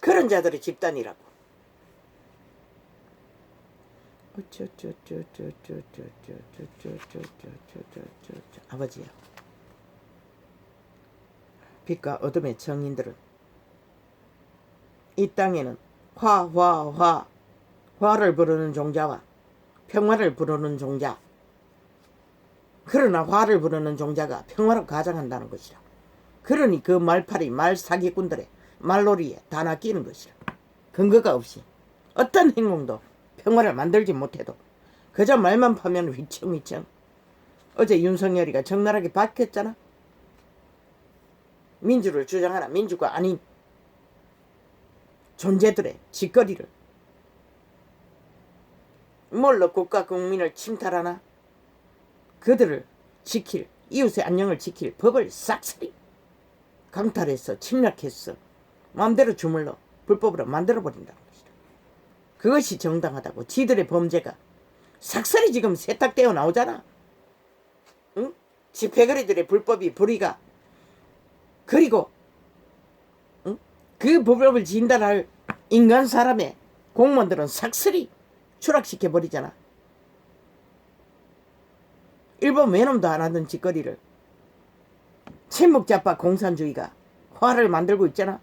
그런 자들의 집단이라고. 아버지야, 빛과 어둠의 정인들은 이 땅에는 화를 부르는 종자와 평화를 부르는 종자, 그러나 화를 부르는 종자가 평화로 가장한다는 것이라. 그러니 그 말팔이 말사기꾼들의 말놀이에 다 낚이는 것이라. 근거가 없이 어떤 행동도 평화를 만들지 못해도 그저 말만 파면 휘청휘청. 어제 윤석열이가 적나라하게 밝혔잖아. 민주를 주장하나 민주가 아닌 존재들의 짓거리를 뭘로 국가 국민을 침탈하나? 그들을 지킬, 이웃의 안녕을 지킬 법을 싹쓸이 강탈했어. 침략했어. 마음대로 주물러 불법으로 만들어버린다는 것이다. 그것이 정당하다고. 지들의 범죄가 싹쓸이 지금 세탁되어 나오잖아. 응? 집회거리들의 불법이 불의가. 그리고 응? 그 불법을 진단할 인간 사람의 공무원들은 싹쓸이 추락시켜버리잖아. 일본 외놈도 안 하던 짓거리를 침묵자파 공산주의가 화를 만들고 있잖아.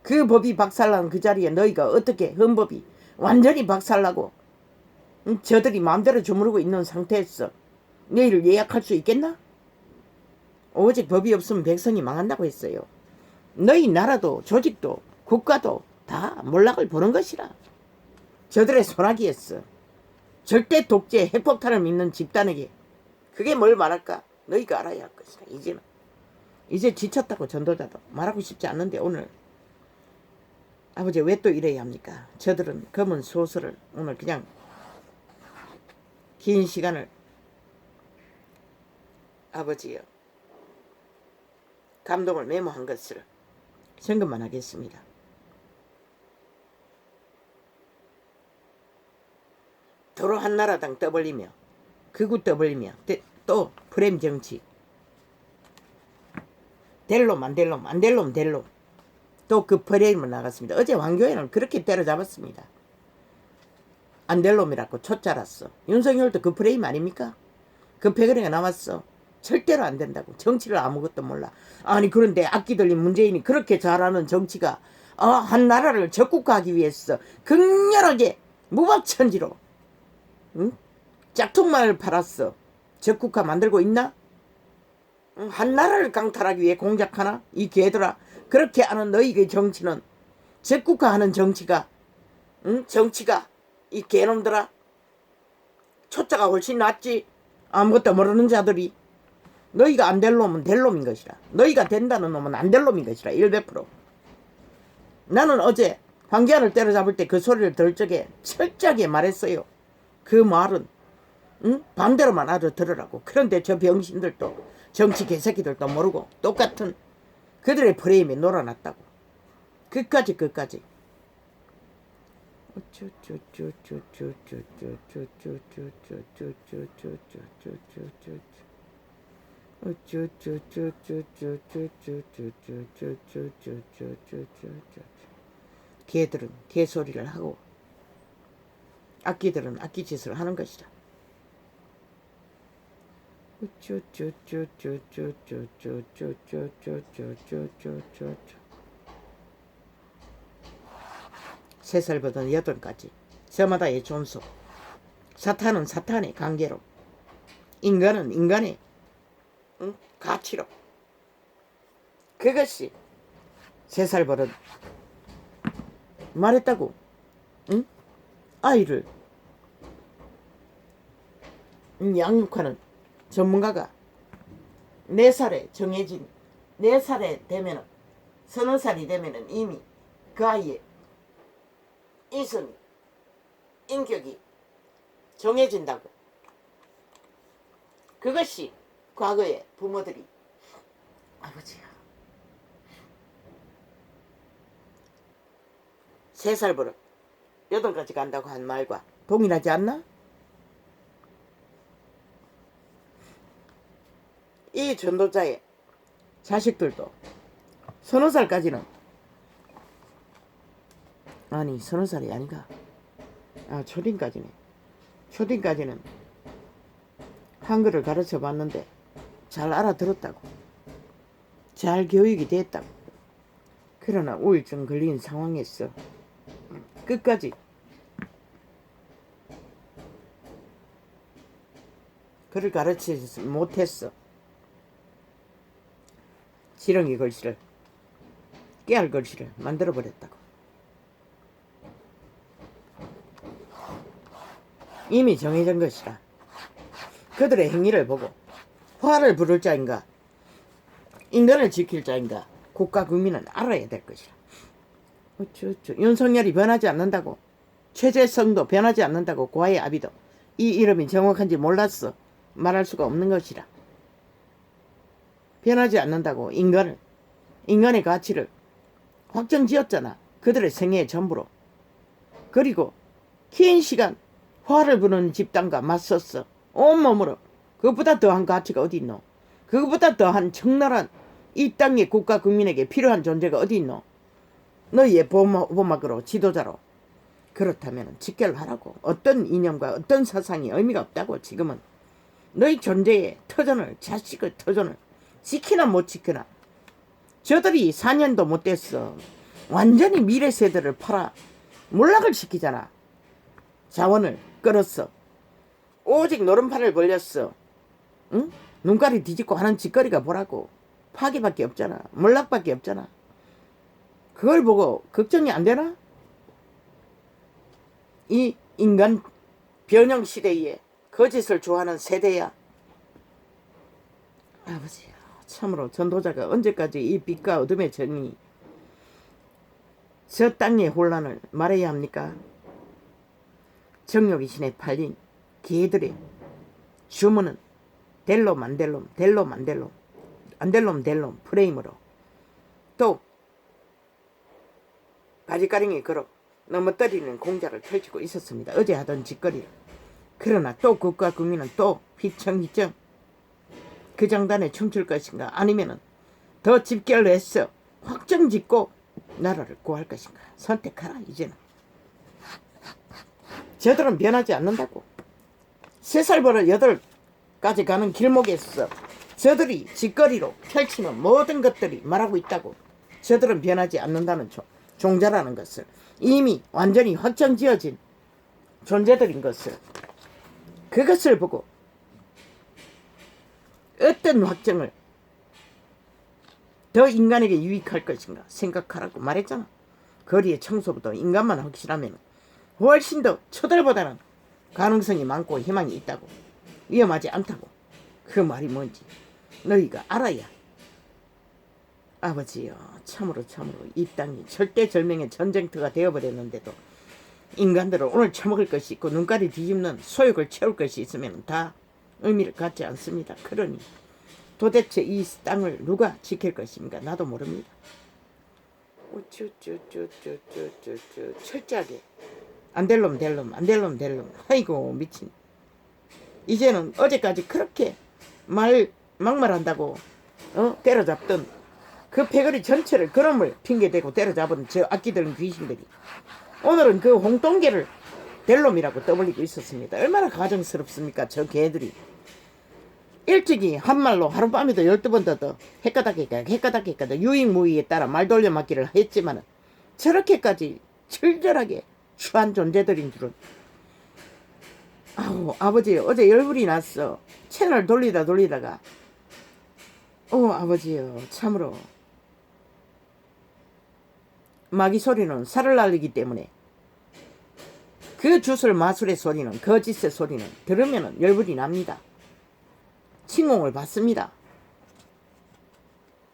그 법이 박살난 그 자리에 너희가 어떻게 헌법이 완전히 박살나고 저들이 마음대로 주무르고 있는 상태에서 내일 예약할 수 있겠나? 오직 법이 없으면 백성이 망한다고 했어요. 너희 나라도 조직도 국가도 다 몰락을 보는 것이라. 저들의 소나기였어. 절대 독재 핵폭탄을 믿는 집단에게 그게 뭘 말할까? 너희가 알아야 할 것이다. 이제는 이제 지쳤다고 전도자도 말하고 싶지 않는데 오늘 아버지 왜 또 이래야 합니까? 저들은 검은 소설을 오늘 그냥 긴 시간을 아버지여 감동을 메모한 것을 점검만 하겠습니다. 도로 한나라당 떠벌리며 극우 떠벌리며 또 프레임 정치 델롬 안델롬 안델롬 델롬 또 그 프레임을 나갔습니다. 어제 황교안을 그렇게 때려잡았습니다. 안델롬이라고 초짜랐어. 윤석열도 그 프레임 아닙니까? 그 패거리가 나왔어. 절대로 안 된다고. 정치를 아무것도 몰라. 아니 그런데 악기 들린 문재인이 그렇게 잘하는 정치가 한 나라를 적국화하기 위해서 극렬하게 무법천지로 응? 짝퉁만을 팔았어. 적국화 만들고 있나? 응? 한 나라를 강탈하기 위해 공작하나? 이 개들아. 그렇게 하는 너희의 정치는 적국화하는 정치가 응? 정치가 이 개놈들아 초짜가 훨씬 낫지. 아무것도 모르는 자들이 너희가 안 될 놈은 될 놈인 것이라. 너희가 된다는 놈은 안 될 놈인 것이라. 100%. 나는 어제 황교안을 때려잡을 때 그 소리를 들을 적에 철저하게 말했어요. 그 말은 응? 반대로만 알아들으라고. 그런데 저 병신들도 정치 개새끼들도 모르고 똑같은 그들의 프레임에 놀아놨다고. 끝까지 개들은 개소리를 하고 악기들은 악기짓을 하는 것이다. 세 살보다 8까지 저마다의 존속. 사탄은 사탄의 관계로, 인간은 인간의 가치로. 그것이 3살 버릇 말했다고. 응? 아이를 양육하는 전문가가 4살에 정해진 4살에 되면은 서너 살이 되면은 이미 그 아이의 이성이 인격이 정해진다고. 그것이 과거에 부모들이 아버지야 3살 버릇 8까지 간다고 한 말과 동일하지 않나? 이 전도자의 자식들도 서너 살까지는 아니 서너 살이 아닌가? 초딩까지네. 초딩까지는 한글을 가르쳐 봤는데 잘 알아들었다고. 잘 교육이 됐다고. 그러나 우울증 걸린 상황에서 끝까지 글을 가르치지 못했어. 지렁이 글씨를 깨알 글씨를 만들어버렸다고. 이미 정해진 것이라. 그들의 행위를 보고 화를 부를 자인가 인간을 지킬 자인가 국가 국민은 알아야 될 것이라. 윤석열이 변하지 않는다고, 최재성도 변하지 않는다고, 고아의 아비도 이 이름이 정확한지 몰랐어. 말할 수가 없는 것이라. 변하지 않는다고 인간의 가치를 확정지었잖아. 그들의 생애의 전부로. 그리고 긴 시간 화를 부는 집단과 맞섰어. 온몸으로. 그것보다 더한 가치가 어디 있노? 그것보다 더한 적나라한 이 땅의 국가 국민에게 필요한 존재가 어디 있노? 너희의 보막으로 지도자로. 그렇다면 직결하라고. 어떤 이념과 어떤 사상이 의미가 없다고. 지금은 너희 존재의 터전을, 자식의 터전을 지키나 못 지키나. 저들이 4년도 못 됐어. 완전히 미래 세대를 팔아 몰락을 시키잖아. 자원을 끌었어. 오직 노름판을 벌렸어. 응? 눈깔이 뒤집고 하는 짓거리가 뭐라고. 파괴밖에 없잖아. 몰락밖에 없잖아. 그걸 보고 걱정이 안 되나? 이 인간 변형 시대에 거짓을 좋아하는 세대야. 아버지야 참으로 전도자가 언제까지 이 빛과 어둠의 정이 저 땅의 혼란을 말해야 합니까? 정욕의 신에 팔린 개들의 주문은 델롬 안델롬 델롬 안델롬 안델롬 델롬 프레임으로 또 바지가랑이 걸어 넘어뜨리는 공작을 펼치고 있었습니다. 어제 하던 짓거리를. 그러나 또 국가 국민은 또 휘청휘청 그 장단에 춤출 것인가 아니면은 더 집결을 해서 확정짓고 나라를 구할 것인가 선택하라. 이제는 저들은 변하지 않는다고. 3살 버릇 8까지 가는 길목에서 저들이 짓거리로 펼치는 모든 것들이 말하고 있다고. 저들은 변하지 않는다는 종자라는 것을 이미 완전히 확정지어진 존재들인 것을, 그것을 보고 어떤 확정을 더 인간에게 유익할 것인가 생각하라고 말했잖아. 거리의 청소부터 인간만 확실하면 훨씬 더 저들보다는 가능성이 많고 희망이 있다고. 위험하지 않다고. 그 말이 뭔지 너희가 알아야. 아버지여, 참으로 이 땅이 절대절명의 전쟁터가 되어버렸는데도 인간들은 오늘 처먹을 것이 있고 눈깔이 뒤집는 소욕을 채울 것이 있으면 다 의미를 갖지 않습니다. 그러니 도대체 이 땅을 누가 지킬 것입니까? 나도 모릅니다. 철저하게 안될놈 델놈. 아이고 미친. 이제는 어제까지 그렇게 막말한다고 때려잡던 그 패거리 전체를 그놈을 핑계대고 때려잡은 저 악기들은 귀신들이 오늘은 그 홍똥개를 델놈이라고 떠벌리고 있었습니다. 얼마나 가정스럽습니까? 저 개들이 일찍이 한말로 하룻밤에도 12번 더 헷가닥 유익무익에 따라 말 돌려막기를 했지만은 저렇게까지 철저하게 추한 존재들인 줄은. 아우 아버지, 어제 열불이 났어. 채널 돌리다가 아버지요, 참으로 마귀 소리는 살을 날리기 때문에 그 주술 마술의 소리는, 거짓의 소리는 들으면 열불이 납니다. 칭홍을 받습니다.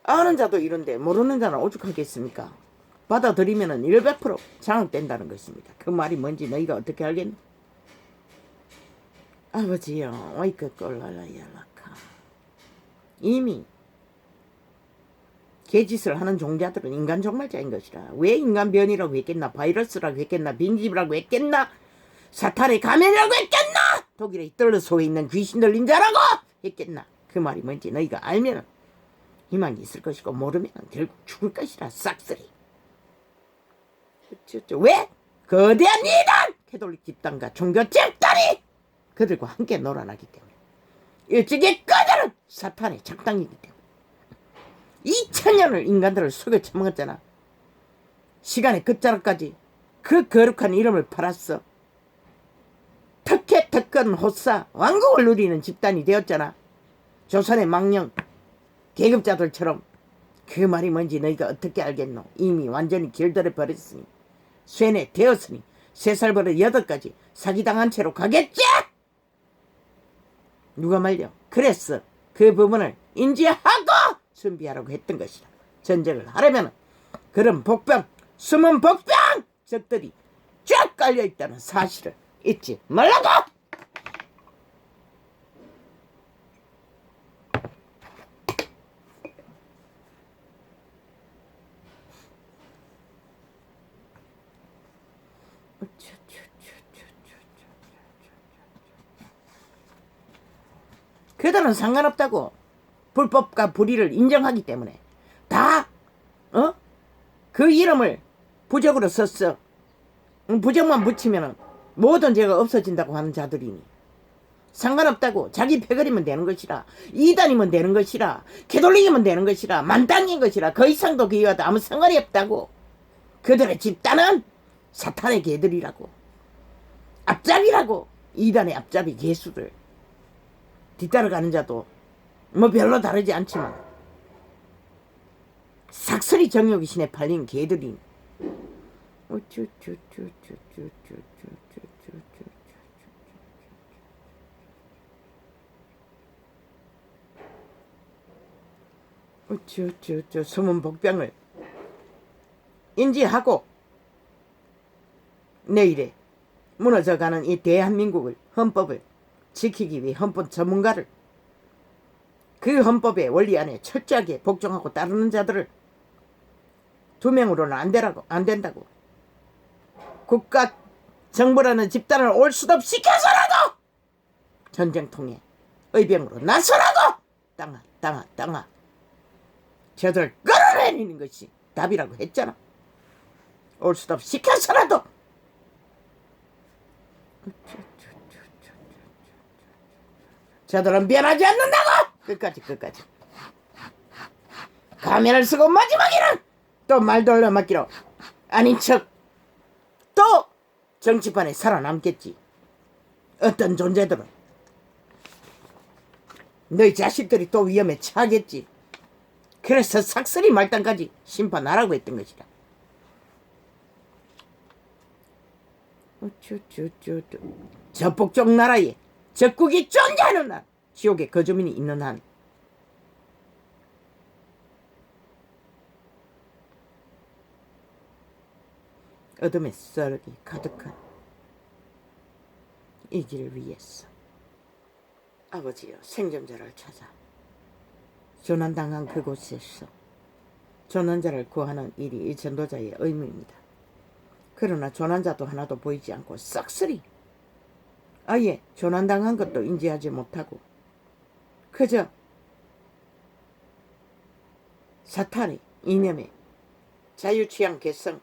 아는 자도 이런데 모르는 자는 오죽하겠습니까? 받아들이면 100% 장악된다는 것입니다. 그 말이 뭔지 너희가 어떻게 알겠나? 아버지요, 어이그 꼴랄라야라카. 이미 개짓을 하는 종자들은 인간 종말자인 것이라. 왜 인간 변이라고 했겠나? 바이러스라고 했겠나? 빈집이라고 했겠나? 사탄의 가면이라고 했겠나? 독일의 히틀러 속에 있는 귀신 들린 자라고 했겠나? 그 말이 뭔지 너희가 알면 희망이 있을 것이고 모르면 결국 죽을 것이라. 싹쓸이. 왜? 거대한 이단 캐톨릭 집단과 종교 집단이 그들과 함께 놀아나기 때문에. 일찍이 그들은 사탄의 작당이기 때문에. 2000년을 인간들을 속여 처먹었잖아. 시간의 끝자락까지 그 거룩한 이름을 팔았어. 특권 호사 왕국을 누리는 집단이 되었잖아. 조선의 망령 계급자들처럼. 그 말이 뭔지 너희가 어떻게 알겠노? 이미 완전히 길들여 버렸으니, 쇠뇌 되었으니 3살 버릇 8까지 사기당한 채로 가겠지? 누가 말려? 그랬어. 그 부분을 인지하고 준비하라고 했던 것이라. 전쟁을 하려면 그런 복병, 숨은 복병 적들이 쫙 깔려있다는 사실을 잊지 말라고! 그들은 상관없다고. 불법과 불의를 인정하기 때문에 다 그 이름을 부적으로 썼어. 부적만 붙이면 모든 죄가 없어진다고 하는 자들이니 상관없다고. 자기 패거리면 되는 것이라. 이단이면 되는 것이라. 캐톨릭이면 되는 것이라. 만당인 것이라. 그 이상도 그 이하도 아무 상관이 없다고. 그들의 집단은 사탄의 개들이라고. 앞잡이라고. 이단의 앞잡이 개수들. 뒤따라가는 자도 뭐 별로 다르지 않지만 삭설이 정욕의 신에 팔린 개들이. 어쩌 숨은 복병을 인지하고 내일에 무너져가는 이 대한민국을 헌법을 지키기 위해 헌법 전문가를 그 헌법의 원리 안에 철저하게 복종하고 따르는 자들을 2명으로는 안 된다고. 국가 정부라는 집단을 올 수도 시켜서라도 전쟁통에 의병으로 나서라고 땅아 저들을 끌어내리는 것이 답이라고 했잖아. 올 수도 시켜서라도. 저들은 변하지 않는다고. 끝까지 가면을 쓰고 마지막에는 또 말 돌려막기로 아닌 척 또 정치판에 살아남겠지. 어떤 존재들은 너희 자식들이 또 위험에 처하겠지. 그래서 삭슬이 말단까지 심판하라고 했던 것이다. 저 북쪽 나라에 적국이 존재하는 한, 지옥에 거주민이 있는 한, 어둠의 썰기 가득한 이 길을 위해서 아버지여 생존자를 찾아 조난당한 그곳에서 조난자를 구하는 일이 이 전도자의 의무입니다. 그러나 조난자도 하나도 보이지 않고 싹쓸이 아예 조난당한 것도 인지하지 못하고 그저 사탄의 이념에 자유취향 개성,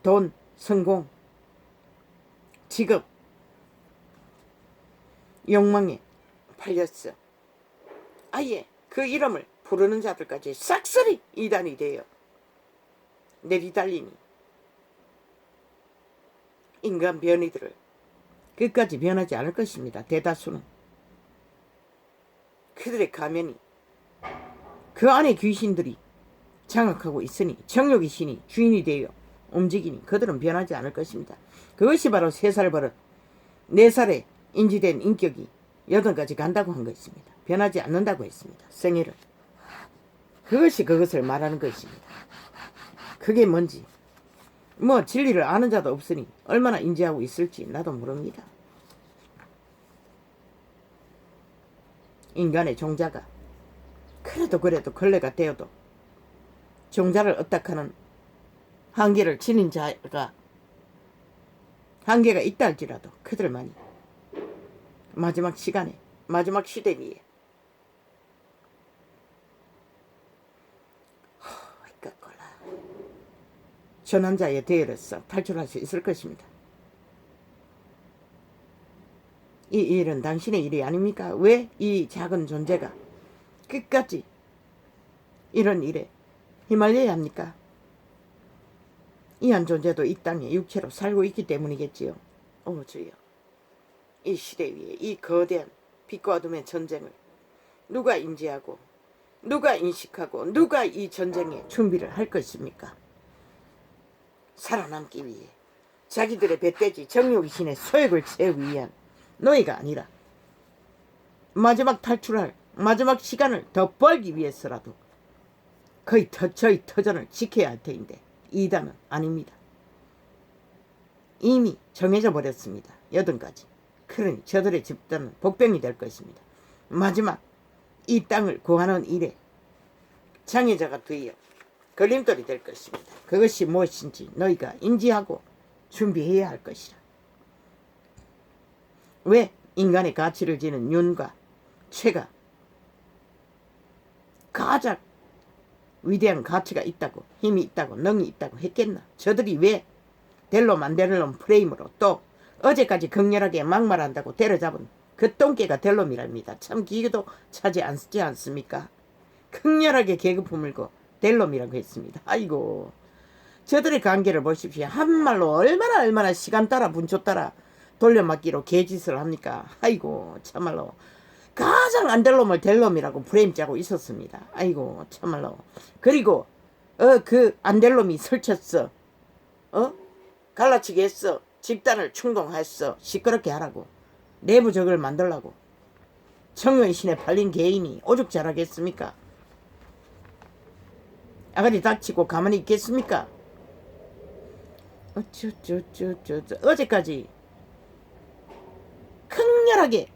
돈, 성공, 직업, 욕망에 팔렸어. 아예 그 이름을 부르는 자들까지 싹쓸이 이단이 되어 내리달리니 인간 변이들을 끝까지 변하지 않을 것입니다. 대다수는 그들의 가면이 그 안에 귀신들이 장악하고 있으니 정욕의 신이 주인이 되어 움직이니 그들은 변하지 않을 것입니다. 그것이 바로 3살 버릇 4살에 인지된 인격이 8까지 간다고 한 것입니다. 변하지 않는다고 했습니다. 생애를. 그것이 그것을 말하는 것입니다. 그게 뭔지 뭐 진리를 아는 자도 없으니 얼마나 인지하고 있을지 나도 모릅니다. 인간의 종자가 그래도 걸레가 되어도 종자를 어떡하는 한계를 지닌 자가 한계가 있다 할지라도 그들만이 마지막 시간에 마지막 시대 위에 전환자의 대열에서 탈출할 수 있을 것입니다. 이 일은 당신의 일이 아닙니까? 왜 이 작은 존재가 끝까지 이런 일에 휘말려야 합니까? 이 한 존재도 이 땅에 육체로 살고 있기 때문이겠지요. 주여, 이 시대 위에 이 거대한 빛과 어둠의 전쟁을 누가 인지하고 누가 인식하고 누가 이 전쟁에 준비를 할 것입니까? 살아남기 위해 자기들의 배떼지 정욕의 신의 소욕을 채우기 위한 노예가 아니라 마지막 탈출할 마지막 시간을 더 벌기 위해서라도 저희 터전을 지켜야 할 터인데 이단은 아닙니다. 이미 정해져 버렸습니다. 8가지. 그러니 저들의 집단은 복병이 될 것입니다. 마지막 이 땅을 구하는 일에 장애자가 되어 걸림돌이 될 것입니다. 그것이 무엇인지 너희가 인지하고 준비해야 할 것이라. 왜 인간의 가치를 지는 윤과 최가 가장 위대한 가치가 있다고 힘이 있다고 능이 있다고 했겠나? 저들이 왜 델로 만델론 프레임으로 또 어제까지 극렬하게 막말한다고 때려잡은 그 똥개가 델롬이랍니다. 참 기계도 차지 않지 않습니까? 극렬하게 개그 품을고 델롬이라고 했습니다. 아이고, 저들의 관계를 보십시오. 한말로 얼마나 시간 따라 분초 따라 돌려막기로 개짓을 합니까? 아이고, 참말로 가장 안 될 놈을 델롬이라고 프레임 짜고 있었습니다. 아이고, 참말로. 그리고 그 안 될 놈이 설쳤어. 갈라치기 했어. 집단을 충동했어. 시끄럽게 하라고. 내부적을 만들라고. 청룡의 신에 팔린 개인이 오죽 잘하겠습니까? 아가리 닥치고 가만히 있겠습니까? 어제까지 강렬하게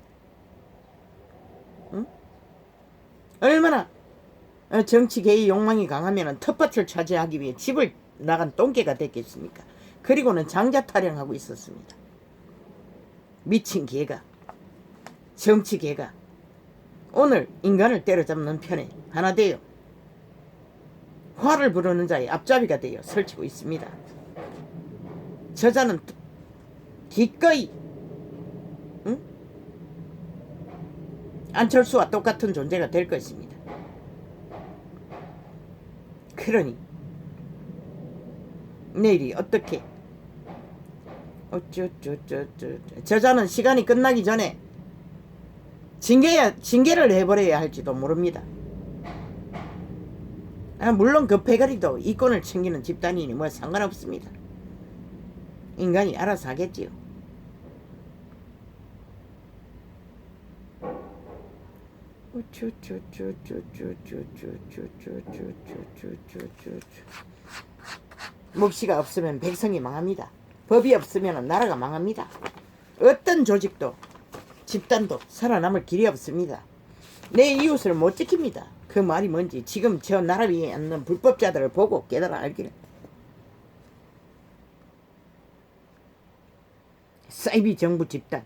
응? 얼마나 정치 개의 욕망이 강하면 텃밭을 차지하기 위해 집을 나간 똥개가 됐겠습니까? 그리고는 장자 타령하고 있었습니다. 미친 개가, 정치 개가 오늘 인간을 때려잡는 편에 하나 되어 화를 부르는 자의 앞잡이가 되어 설치고 있습니다. 저자는 기꺼이 안철수와 똑같은 존재가 될 것입니다. 그러니 내일이 어떻게 저자는 시간이 끝나기 전에 징계를 해버려야 할지도 모릅니다. 물론 그 패거리도 이권을 챙기는 집단이니 뭐 상관없습니다. 인간이 알아서 하겠지요. 묵시가 없으면 백성이 망합니다. 법이 없으면 나라가 망합니다. 어떤 조직도 집단도 살아남을 길이 없습니다. 내 이웃을 못 지킵니다. 그 말이 뭔지 지금 저 나라 위에 앉는 불법자들을 보고 깨달아 알기를. 사이비 정부 집단,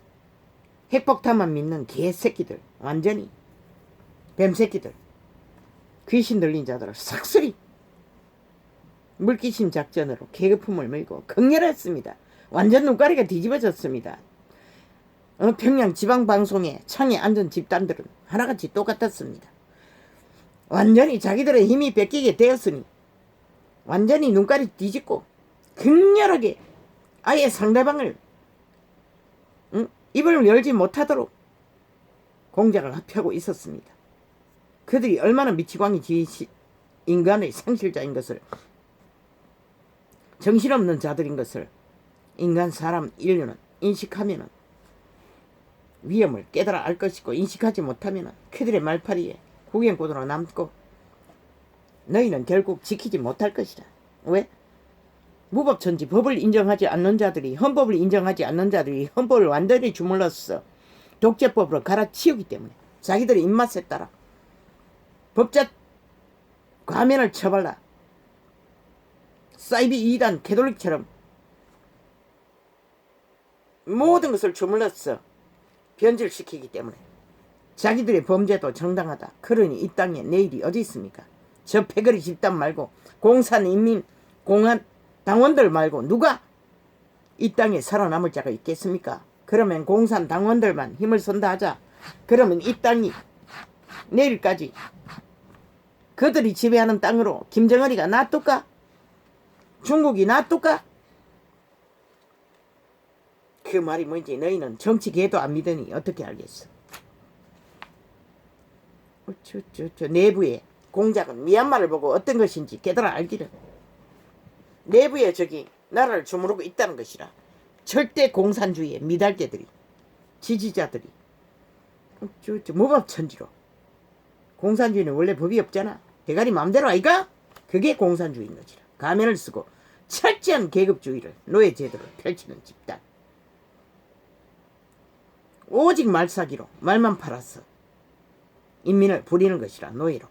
핵폭탄만 믿는 개새끼들, 완전히 뱀새끼들, 귀신 들린 자들을 싹쓸이 물귀신 작전으로 계급품을 밀고 극렬했습니다. 완전 눈가리가 뒤집어졌습니다. 평양 지방방송에 창에 앉은 집단들은 하나같이 똑같았습니다. 완전히 자기들의 힘이 뺏기게 되었으니 완전히 눈가리 뒤집고 극렬하게 아예 상대방을 입을 열지 못하도록 공작을 합하고 있었습니다. 그들이 얼마나 미치광이 인간의 상실자인 것을, 정신없는 자들인 것을 인간 사람 인류는 인식하면은 위험을 깨달아 알 것이고, 인식하지 못하면은 그들의 말파리에 구경꾼으로 남고 너희는 결국 지키지 못할 것이다. 왜? 무법천지, 법을 인정하지 않는 자들이, 헌법을 인정하지 않는 자들이 헌법을 완전히 주물렀어. 독재법으로 갈아치우기 때문에 자기들의 입맛에 따라 법자 과면을 쳐발라 사이비 2단 캐톨릭처럼 모든 것을 주물렀어. 변질시키기 때문에 자기들의 범죄도 정당하다. 그러니 이 땅에 내일이 어디 있습니까? 저 패거리 집단 말고, 공산인민 공안 당원들 말고 누가 이 땅에 살아남을 자가 있겠습니까? 그러면 공산 당원들만 힘을 선다 하자. 그러면 이 땅이 내일까지 그들이 지배하는 땅으로 김정은이가 놔둘까? 중국이 놔둘까? 그 말이 뭔지 너희는 정치 개도 안 믿으니 어떻게 알겠어? 내부의 공작은 미얀마를 보고 어떤 것인지 깨달아 알기를. 내부에 저기 나라를 주무르고 있다는 것이라. 절대 공산주의의 미달개들이, 지지자들이 무법천지로. 공산주의는 원래 법이 없잖아. 대가리 마음대로 아이가? 그게 공산주의인 것이라. 가면을 쓰고 철저한 계급주의를, 노예제도를 펼치는 집단. 오직 말사기로 말만 팔아서 인민을 부리는 것이라. 노예로.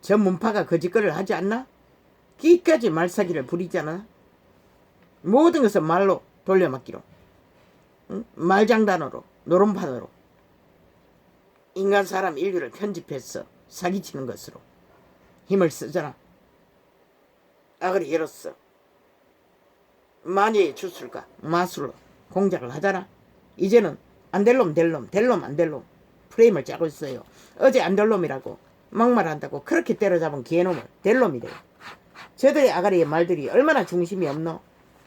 저 문파가 거짓거리를 하지 않나? 기까지 말사기를 부리잖아. 모든 것을 말로 돌려막기로, 말장단으로, 노름판으로 인간 사람 인류를 편집해서 사기치는 것으로 힘을 쓰잖아. 아그리 열었어. 마녀의 주술과 마술로 공작을 하잖아. 이제는 안 될 놈 될 놈, 될 놈 안 될 놈 프레임을 짜고 있어요. 어제 안 될 놈이라고 막말한다고 그렇게 때려잡은 개놈을 될 놈이 돼요. 저들의 아가리의 말들이 얼마나 중심이 없노?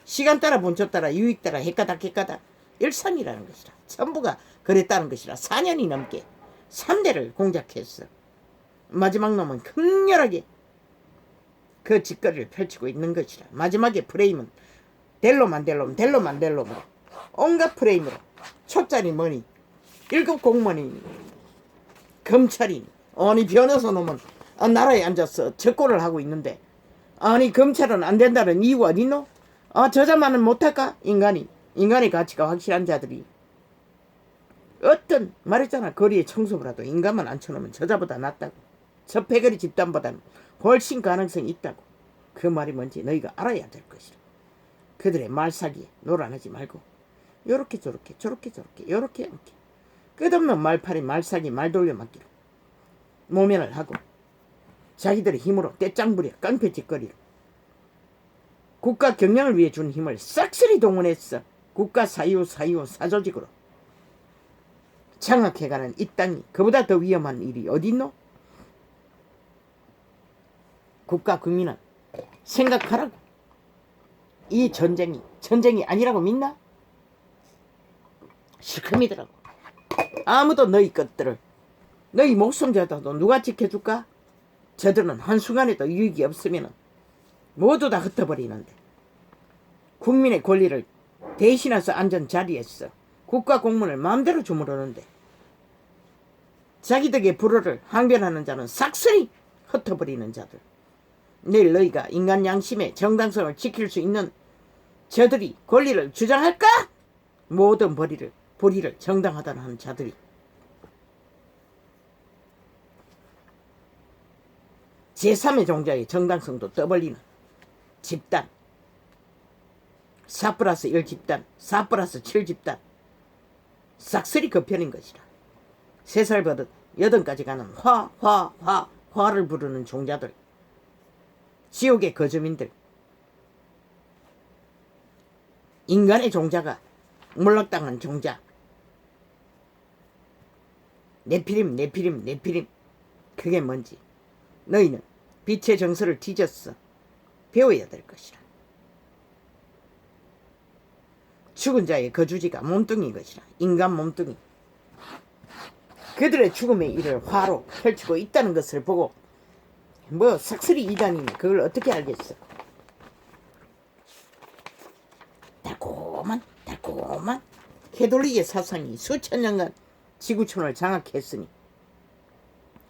시간 따라 본초 따라 유익 따라 헷가닥 일상이라는 것이라. 전부가 그랬다는 것이라. 4년이 넘게 3대를 공작했어. 마지막 놈은 극렬하게 그 짓거리를 펼치고 있는 것이라. 마지막에 프레임은 될 놈 안 될 놈, 될 놈 안 될 놈으로 온갖 프레임으로 초짜니 뭐니 1급 공무원이니 검찰이니 어니 변호사 놈은 나라에 앉아서 적고를 하고 있는데 아니 검찰은 안 된다는 이유가 어딨노? 저자만은 못할까? 인간의 가치가 확실한 자들이 어떤 말했잖아. 거리에 청소부라도 인간만 앉혀놓으면 저자보다 낫다고. 저 패거리 집단보다는 훨씬 가능성이 있다고. 그 말이 뭔지 너희가 알아야 될 것이라. 그들의 말사기에 노란하지 말고 요렇게 저렇게 요렇게 끝없는 말팔이 말사기 말 돌려막기로 모면을 하고 자기들의 힘으로 떼짱부려 깡패짓거리로 국가 경영을 위해 준 힘을 싹쓸이 동원했어. 국가 사조직으로 장악해가는 이 땅이 그보다 더 위험한 일이 어딨노? 국가 국민은 생각하라고. 이 전쟁이 아니라고 믿나? 실컷 믿으라고. 아무도 너희 것들을 너희 목숨 자도 누가 지켜줄까? 저들은 한순간에도 유익이 없으면 모두 다 흩어버리는데 국민의 권리를 대신해서 앉은 자리에서 국가 공문을 마음대로 주무르는데 자기 덕에 불효를 항변하는 자는 싹쓸이 흩어버리는 자들. 내일 너희가 인간 양심의 정당성을 지킬 수 있는 저들이 권리를 주장할까? 모든 불의를 정당하다는 하는 자들이 제3의 종자의 정당성도 떠벌리는 집단 4+1 집단 4+7 집단 싹쓸이 그 편인 것이라. 3살 버릇 8까지 가는 화를 부르는 종자들 지옥의 거주민들 인간의 종자가 몰락당한 종자 네피림 그게 뭔지 너희는 빛의 정서를 뒤졌어. 배워야 될 것이라. 죽은 자의 거주지가 몸뚱이인 것이라. 인간 몸뚱이. 그들의 죽음의 일을 화로 펼치고 있다는 것을 보고 뭐 삭슬이 이단이니 그걸 어떻게 알겠어. 달콤한 캐톨릭의 사상이 수천 년간 지구촌을 장악했으니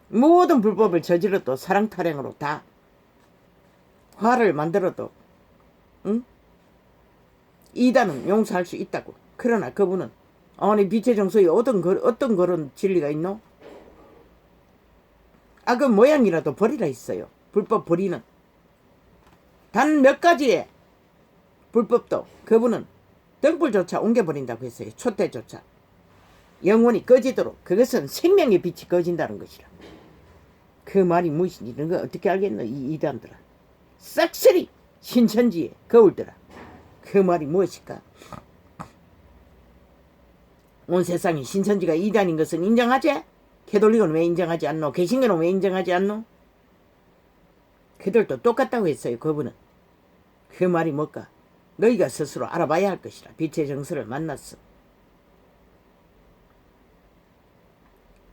모든 불법을 저질러도 사랑 타령으로 다 화를 만들어도 이단은 용서할 수 있다고. 그러나 그분은 아니 빛의 정서에 어떤 그런 진리가 있노? 그 모양이라도 버리라 했어요. 불법 버리는 단 몇 가지의 불법도 그분은 등불조차 옮겨버린다고 했어요. 촛대조차 영원히 꺼지도록. 그것은 생명의 빛이 꺼진다는 것이라. 그 말이 무엇인지 이런 거 어떻게 알겠노? 이 이단들아. 싹쓸이 신천지에 거울들아. 그 말이 무엇일까? 온 세상이 신천지가 이단인 것은 인정하지? 캐톨릭은 왜 인정하지 않노? 개신교는 왜 인정하지 않노? 그들도 똑같다고 했어요. 그분은. 그 말이 뭘까? 너희가 스스로 알아봐야 할 것이라. 빛의 정서를 만났어.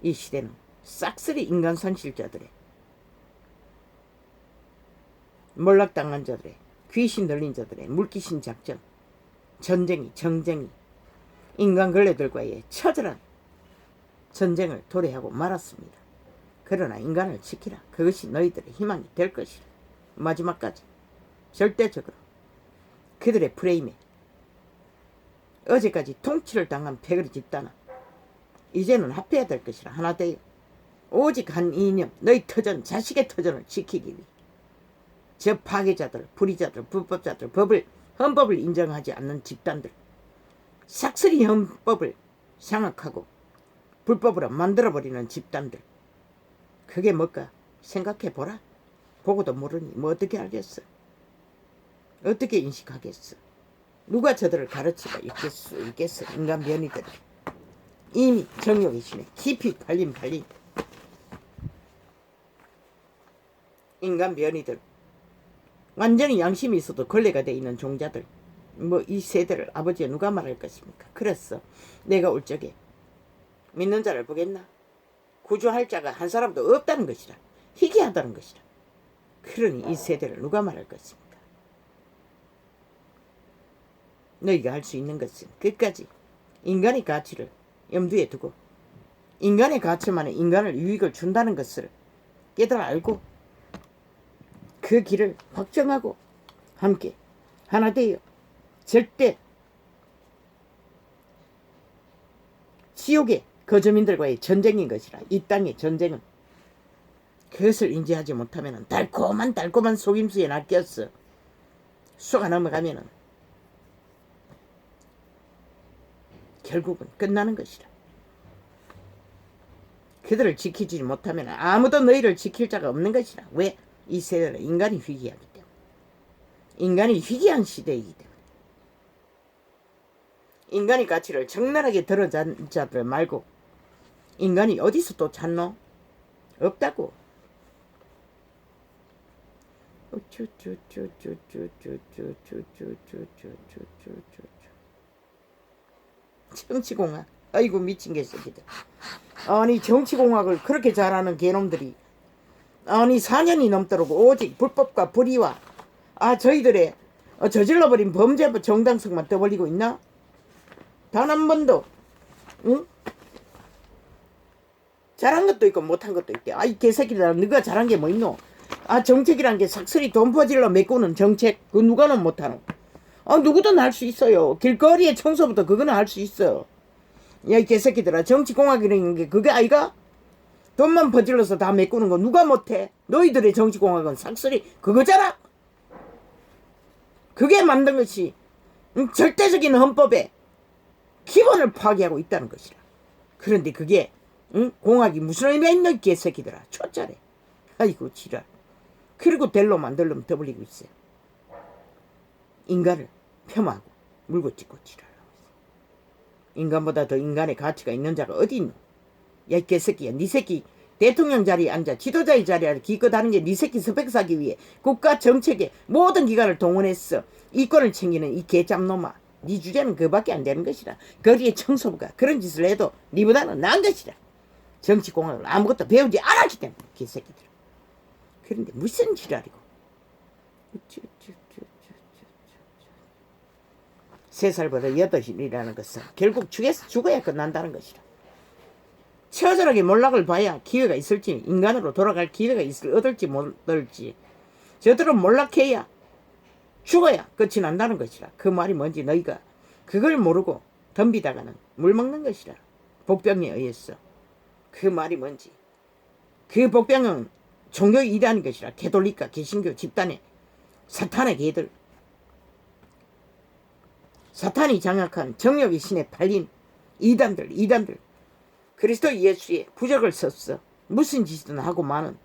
이 시대는 싹쓸이 인간 선실자들의 몰락당한 자들의 귀신 들린 자들의 물귀신 작전 전쟁이 정쟁이 인간 걸레들과의 처절한 전쟁을 도래하고 말았습니다. 그러나 인간을 지키라. 그것이 너희들의 희망이 될 것이라. 마지막까지 절대적으로 그들의 프레임에 어제까지 통치를 당한 패거리 집단은 이제는 합해야 될 것이라. 하나 되어 오직 한 이념 너희 터전 자식의 터전을 지키기 위해 저 파괴자들 불의자들 불법자들 헌법을 인정하지 않는 집단들 싹쓸이 헌법을 장악하고 불법으로 만들어버리는 집단들 그게 뭘까? 생각해보라. 보고도 모르니 뭐 어떻게 알겠어? 어떻게 인식하겠어? 누가 저들을 가르치고 있겠어? 인간 변이들이 이미 정욕의 신에 깊이 팔린 인간 변이들 완전히 양심이 있어도 걸레가 돼 있는 종자들 뭐 이 세대를 아버지가 누가 말할 것입니까? 그랬어. 내가 올 적에 믿는 자를 보겠나? 구주할 자가 한 사람도 없다는 것이라. 희귀하다는 것이라. 그러니 이 세대를 누가 말할 것입니까? 너희가 할 수 있는 것은 끝까지 인간의 가치를 염두에 두고 인간의 가치만에 인간을 유익을 준다는 것을 깨달아 알고 그 길을 확정하고 함께 하나 되어 절대 지옥의 거주민들과의 전쟁인 것이라. 이 땅의 전쟁은 그것을 인지하지 못하면 달콤한 속임수에 낚였어. 쏘가 넘어가면 결국은 끝나는 것이라. 그들을 지키지 못하면 아무도 너희를 지킬 자가 없는 것이라. 왜? 이 세대는 인간이 희귀하기 때문에. 인간이 희귀한 시대이기 때문에. 인간의 가치를 적나라하게 들어잔 자들 말고 인간이 어디서 또 찾노? 없다고. 정치공학. 아이고 미친 개새끼들. 아니 정치공학을 그렇게 잘하는 개놈들이 아니 4년이 넘도록 오직 불법과 불의와 저희들의 저질러버린 범죄 정당성만 떠벌리고 있나? 단 한 번도 응? 잘한 것도 있고 못한 것도 있대. 이 개새끼들아 너가 잘한 게 뭐 있노? 정책이란 게 삭슬이 돈 퍼질러 메꾸는 정책 그 누가는 못하노? 누구든 할 수 있어요. 길거리에 청소부터 그거는 할 수 있어. 야 이 개새끼들아 정치공학이라는 게 그게 아이가? 돈만 퍼질러서 다 메꾸는 거 누가 못해? 너희들의 정치공학은 삭슬이 그거잖아. 그게 만든 것이 절대적인 헌법에 기본을 파괴하고 있다는 것이라. 그런데 그게 공학이 무슨 의미가 있노 이 개새끼들아. 초짜래. 아이고 지랄. 그리고 델로 만들려면 떠벌리고 있어요. 인간을 폄하하고 물고 찢고 지랄하고 있어요. 인간보다 더 인간의 가치가 있는 자가 어디 있노? 야 이 개새끼야. 니 새끼 대통령 자리에 앉아 지도자의 자리에 기껏하는 게 니 새끼 스펙 사기 위해 국가 정책에 모든 기관을 동원했어. 이권을 챙기는 이 개짬놈아. 네 주제는 그밖에 안 되는 것이라. 거리에 청소부가 그런 짓을 해도 니보다는 나은 것이라. 정치공학을 아무것도 배우지 않았기 때문에 개새끼들. 그런데 무슨 지랄이고. 3살보다 8이라는 것은 결국 죽어야 끝난다는 것이라. 처절하게 몰락을 봐야 기회가 있을지 인간으로 돌아갈 기회가 얻을지 못 얻을지 저들은 몰락해야 죽어야 끝이 난다는 것이라. 그 말이 뭔지 너희가 그걸 모르고 덤비다가는 물먹는 것이라. 복병에 의했어. 그 말이 뭔지. 그 복병은 종교 이단인 것이라. 개돌리카 개신교 집단의 사탄의 개들. 사탄이 장악한 정욕의 신에 팔린 이단들. 그리스도 예수의 부적을 썼어. 무슨 짓이든 하고 마는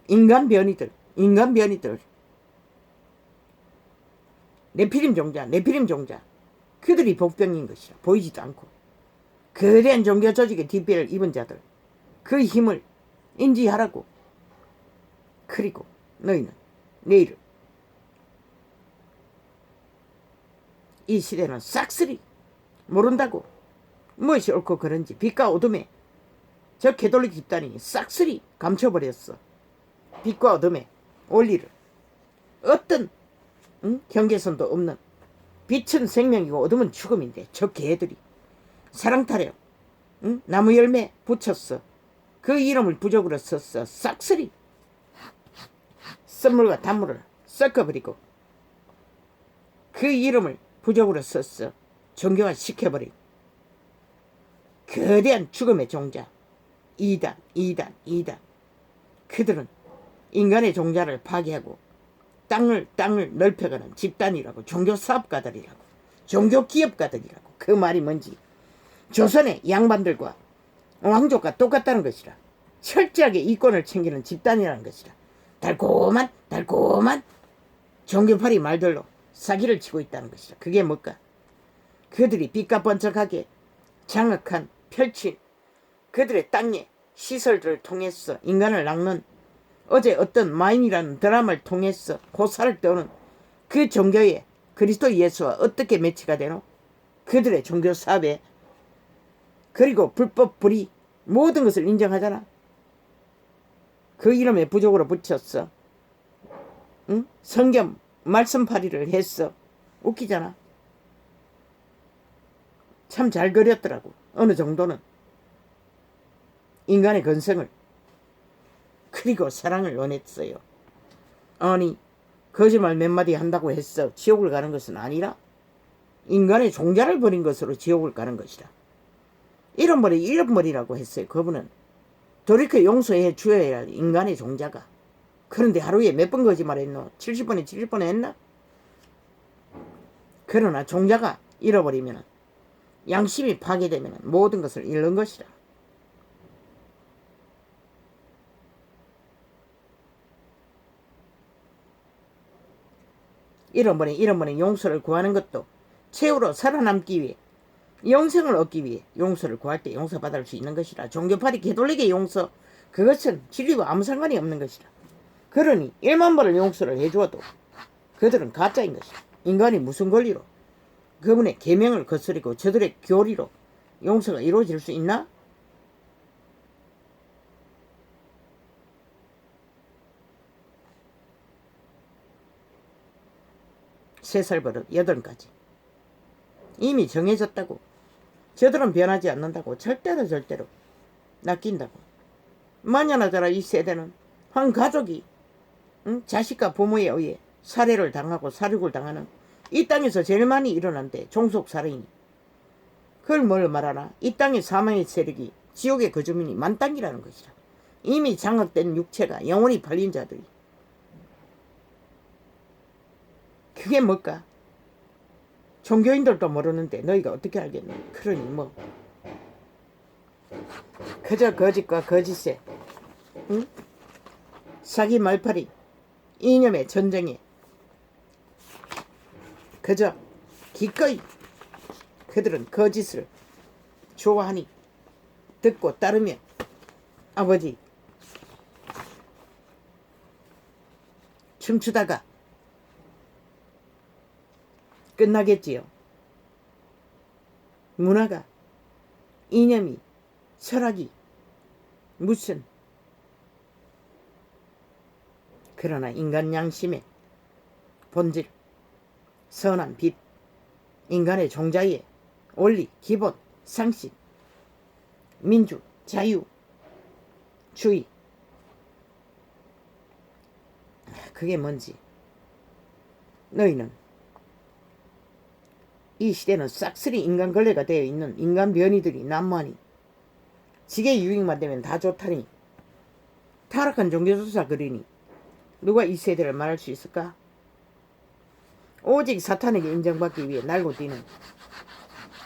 인간 변이들. 네피림 종자. 그들이 복병인 것이라. 보이지도 않고 거대한 종교 조직의 뒷배를 입은 자들. 그 힘을 인지하라고. 그리고 너희는 내일을 이 시대는 싹쓸이 모른다고. 무엇이 옳고 그른지 빛과 어둠에 저 개돌리 집단이 싹쓸이 감춰버렸어. 빛과 어둠의 원리를. 어떤 경계선도 없는 빛은 생명이고 어둠은 죽음인데 저 개들이 사랑타령 나무 열매 붙였어. 그 이름을 부적으로 썼어. 싹쓸이 썬물과 단물을 섞어버리고 그 이름을 부적으로 썼어. 종교화 시켜버리고 거대한 죽음의 종자 이단. 그들은 인간의 종자를 파괴하고 땅을 넓혀가는 집단이라고. 종교사업가들이라고. 종교기업가들이라고. 그 말이 뭔지. 조선의 양반들과 왕족과 똑같다는 것이라. 철저하게 이권을 챙기는 집단이라는 것이라. 달콤한 종교파리 말들로 사기를 치고 있다는 것이라. 그게 뭘까? 그들이 빛과 번쩍하게 장악한 펼친 그들의 땅의 시설들을 통해서 인간을 낚는 어제 어떤 마인이라는 드라마를 통해서 고사를 떠는 그 종교에 그리스도 예수와 어떻게 매치가 되노? 그들의 종교 사업에. 그리고 불법 불의 모든 것을 인정하잖아. 그 이름에 부족으로 붙였어. 성경 말씀파리를 했어. 웃기잖아. 참 잘 그렸더라고. 어느 정도는 인간의 근성을 그리고 사랑을 원했어요. 아니 거짓말 몇 마디 한다고 해서 지옥을 가는 것은 아니라 인간의 종자를 버린 것으로 지옥을 가는 것이라. 잃어버리라고 했어요. 그분은 돌이켜 용서해 주어야 할 인간의 종자가. 그런데 하루에 몇 번 거짓말했노? 70번에 70번 했나? 그러나 종자가 잃어버리면 양심이 파괴되면 모든 것을 잃는 것이라. 잃어버린 용서를 구하는 것도 최후로 살아남기 위해 영생을 얻기 위해 용서를 구할 때 용서받을 수 있는 것이라. 종교파리 개돌리게 용서 그것은 진리와 아무 상관이 없는 것이라. 그러니 1만 번을 용서를 해주어도 그들은 가짜인 것이라. 인간이 무슨 권리로 그분의 계명을 거스리고 저들의 교리로 용서가 이루어질 수 있나? 세 살 버릇 8가지 이미 정해졌다고. 저들은 변하지 않는다고. 절대로 낚인다고. 만연하더라. 이 세대는 한 가족이 자식과 부모에 의해 살해를 당하고 살육을 당하는 이 땅에서 제일 많이 일어난대. 종속살인이. 그걸 뭘 말하나? 이 땅의 사망의 세력이 지옥의 거주민이 만땅이라는 것이라. 이미 장악된 육체가 영원히 팔린 자들이. 그게 뭘까? 종교인들도 모르는데 너희가 어떻게 알겠니? 그러니 뭐 그저 거짓과 거짓에 사기 말팔이 이념의 전쟁에 그저 기꺼이 그들은 거짓을 좋아하니 듣고 따르면 아버지 춤추다가 끝나겠지요. 문화가 이념이 철학이 무슨 그러나 인간 양심의 본질 선한 빛 인간의 종자의 원리 기본 상식 민주 자유 주의 그게 뭔지 너희는 이 시대는 싹쓸이 인간 걸레가 되어 있는 인간 변이들이 난무하니 지게 유익만 되면 다 좋다니 타락한 종교조사 그리니 누가 이 세대를 말할 수 있을까? 오직 사탄에게 인정받기 위해 날고 뛰는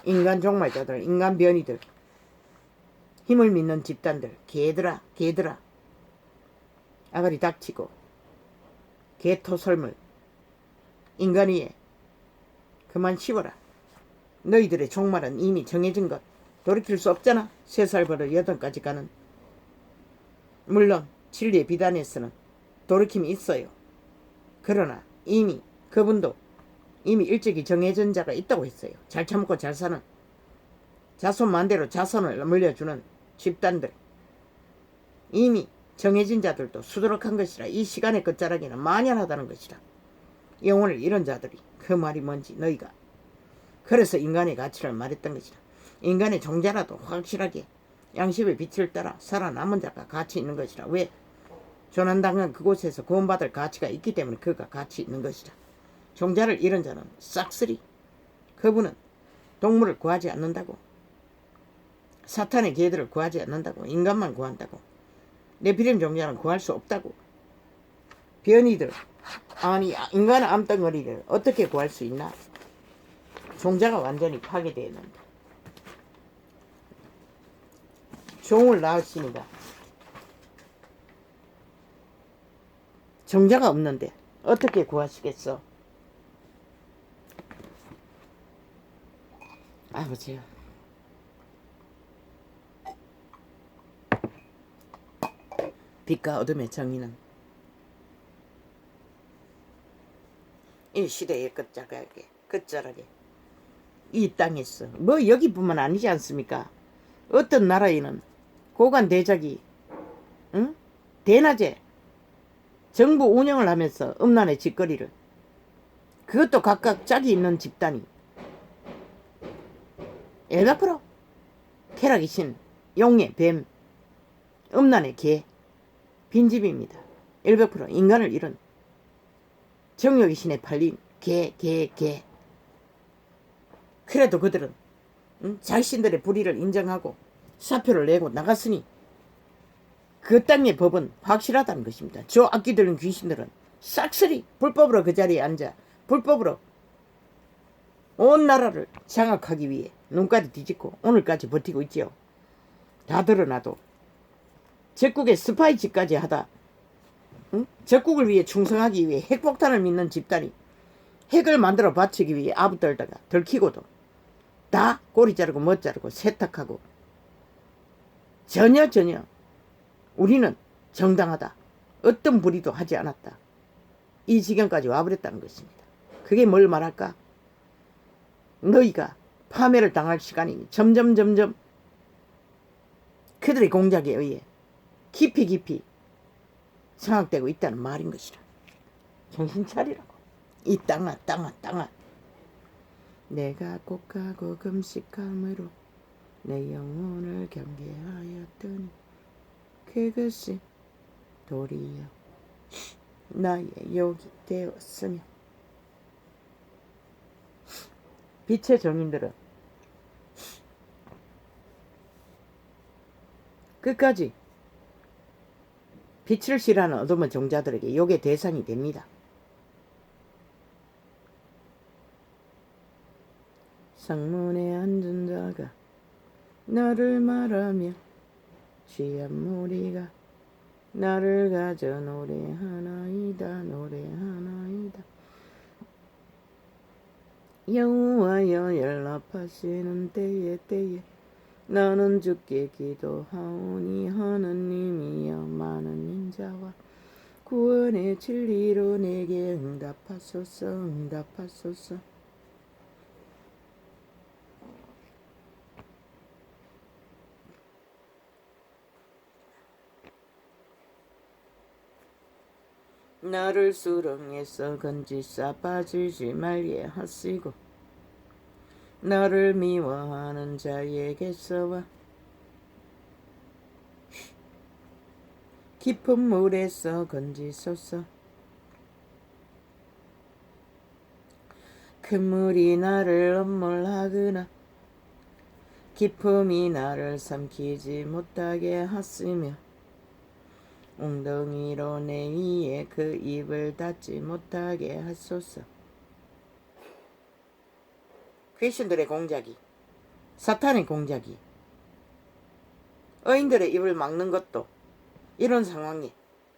인간 종말자들 인간 변이들 힘을 믿는 집단들 개들아 아가리 닥치고 개토설물 인간 위에 그만 씹어라. 너희들의 종말은 이미 정해진 것 돌이킬 수 없잖아. 3살 버릇 8가지 가는 물론 진리의 비단에서는 돌이킴이 있어요. 그러나 이미 그분도 이미 일찍이 정해진 자가 있다고 했어요. 잘 참고 잘 사는 자손 만대로 자손을 물려주는 집단들 이미 정해진 자들도 수두룩한 것이라. 이 시간의 끝자락에는 만연하다는 것이라. 영혼을 잃은 자들이 그 말이 뭔지 너희가 그래서 인간의 가치를 말했던 것이라. 인간의 종자라도 확실하게 양심의 빛을 따라 살아남은 자가 가치 있는 것이라. 왜? 조난당한 그곳에서 구원받을 가치가 있기 때문에 그가 가치 있는 것이라. 종자를 잃은 자는 싹쓸이 그분은 동물을 구하지 않는다고. 사탄의 개들을 구하지 않는다고. 인간만 구한다고. 네피림 종자는 구할 수 없다고. 변이들 아니 인간의 암덩어리를 어떻게 구할 수 있나? 종자가 완전히 파괴되어 있는데 종을 낳으시니까 종자가 없는데 어떻게 구하시겠어? 아버지요. 빛과 어둠의 정의는 이 시대의 끝자락에 이 땅에서 뭐 여기뿐만 아니지 않습니까? 어떤 나라에는 고관 대작이 대낮에 정부 운영을 하면서 음란의 짓거리를 그것도 각각 짝이 있는 집단이 엘가프로 쾌락의 신 용의 뱀 음란의 개 빈집입니다. 100% 인간을 잃은 정욕의 신에 팔린 개. 그래도 그들은 자신들의 불의를 인정하고 사표를 내고 나갔으니 그 땅의 법은 확실하다는 것입니다. 저 악기 들린 귀신들은 싹쓸이 불법으로 그 자리에 앉아 불법으로 온 나라를 장악하기 위해 눈까지 뒤집고 오늘까지 버티고 있지요. 다 드러나도 적국의 스파이 짓까지 하다 적국을 위해 충성하기 위해 핵폭탄을 믿는 집단이 핵을 만들어 바치기 위해 아부떨다가 들키고도 다 꼬리 자르고 멋 자르고 세탁하고 전혀 우리는 정당하다. 어떤 불의도 하지 않았다. 이 지경까지 와버렸다는 것입니다. 그게 뭘 말할까? 너희가 파멸을 당할 시간이 점점 그들의 공작에 의해 깊이 장악되고 있다는 말인 것이라. 정신 차리라고. 이 땅아. 내가 곡하고 금식함으로 내 영혼을 경계하였더니 그것이 도리어 나의 욕이 되었으며. 빛의 정인들은 끝까지 빛을 싫어하는 어둠의 종자들에게 욕의 대상이 됩니다. 성문에 앉은 자가 나를 말하며 취한 무리가 나를 가져 노래하나이다. 여호와여 연락하시는 때에 나는 주께 기도하오니 하느님이여 많은 인자와 구원의 진리로 내게 응답하소서. 나를 수렁에서 건지싸 빠지지 말게 하시고 나를 미워하는 자에게서와 깊은 물에서 건지소서. 큰 물이 나를 엄몰하거나 깊음이 나를 삼키지 못하게 하시며 웅덩이로 내 위에 그 입을 닫지 못하게 하소서. 귀신들의 공작이, 사탄의 공작이 의인들의 입을 막는 것도 이런 상황에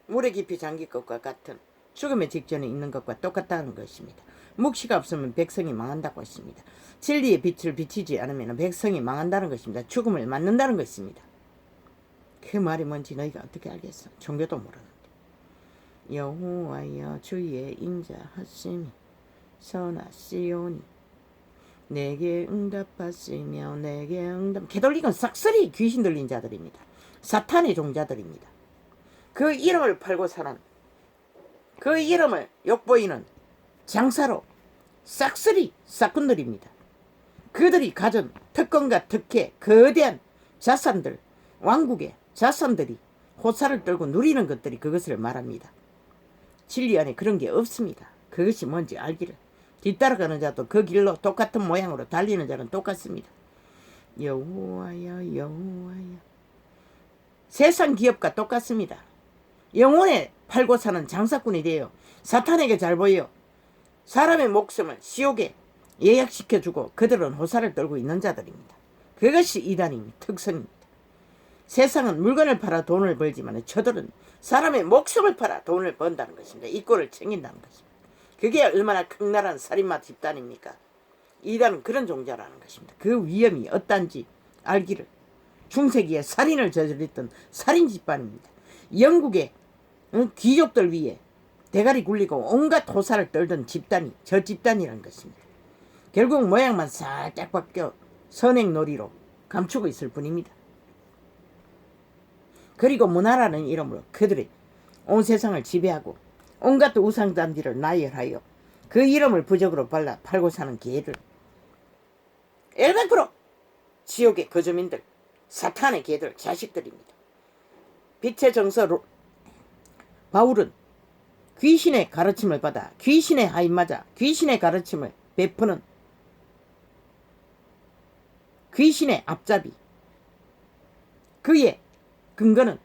물에 깊이 잠길 것과 같은 죽음의 직전에 있는 것과 똑같다는 것입니다. 묵시가 없으면 백성이 망한다고 했습니다. 진리의 빛을 비치지 않으면 백성이 망한다는 것입니다. 죽음을 맞는다는 것입니다. 그 말이 뭔지 너희가 어떻게 알겠어? 종교도 모르는데. 여호와여 주의 인자하심이 선하시오니 내게 응답하시며 내게 개돌리건 싹쓸이 귀신 들린 자들입니다. 사탄의 종자들입니다. 그 이름을 팔고 사는, 그 이름을 욕보이는 장사로 싹쓸이 사꾼들입니다. 그들이 가진 특권과 특혜, 거대한 자산들, 왕국의 자산들이 호사를 떨고 누리는 것들이 그것을 말합니다. 진리 안에 그런 게 없습니다. 그것이 뭔지 알기를. 뒤따라가는 자도 그 길로 똑같은 모양으로 달리는 자는 똑같습니다. 여호와여. 세상 기업과 똑같습니다. 영혼에 팔고 사는 장사꾼이 되어 사탄에게 잘 보여 사람의 목숨을 시옥에 예약시켜주고 그들은 호사를 떨고 있는 자들입니다. 그것이 이단입니다. 특성입니다. 세상은 물건을 팔아 돈을 벌지만 저들은 사람의 목숨을 팔아 돈을 번다는 것입니다. 이 꼴을 챙긴다는 것입니다. 그게 얼마나 극랄한 살인마 집단입니까? 이단은 그런 종자라는 것입니다. 그 위험이 어떤지 알기를. 중세기에 살인을 저질렀던 살인 집단입니다. 영국의 귀족들 위에 대가리 굴리고 온갖 호사를 떨던 집단이 저 집단이라는 것입니다. 결국 모양만 살짝 바뀌어 선행놀이로 감추고 있을 뿐입니다. 그리고 문화라는 이름으로 그들이 온 세상을 지배하고 온갖 우상단지를 나열하여 그 이름을 부적으로 발라 팔고 사는 개들, 100% 지옥의 거주민들, 사탄의 개들, 자식들입니다. 빛의 정서 바울은 귀신의 가르침을 받아 귀신의 하인맞아 귀신의 가르침을 베푸는 귀신의 앞잡이, 그의 근거는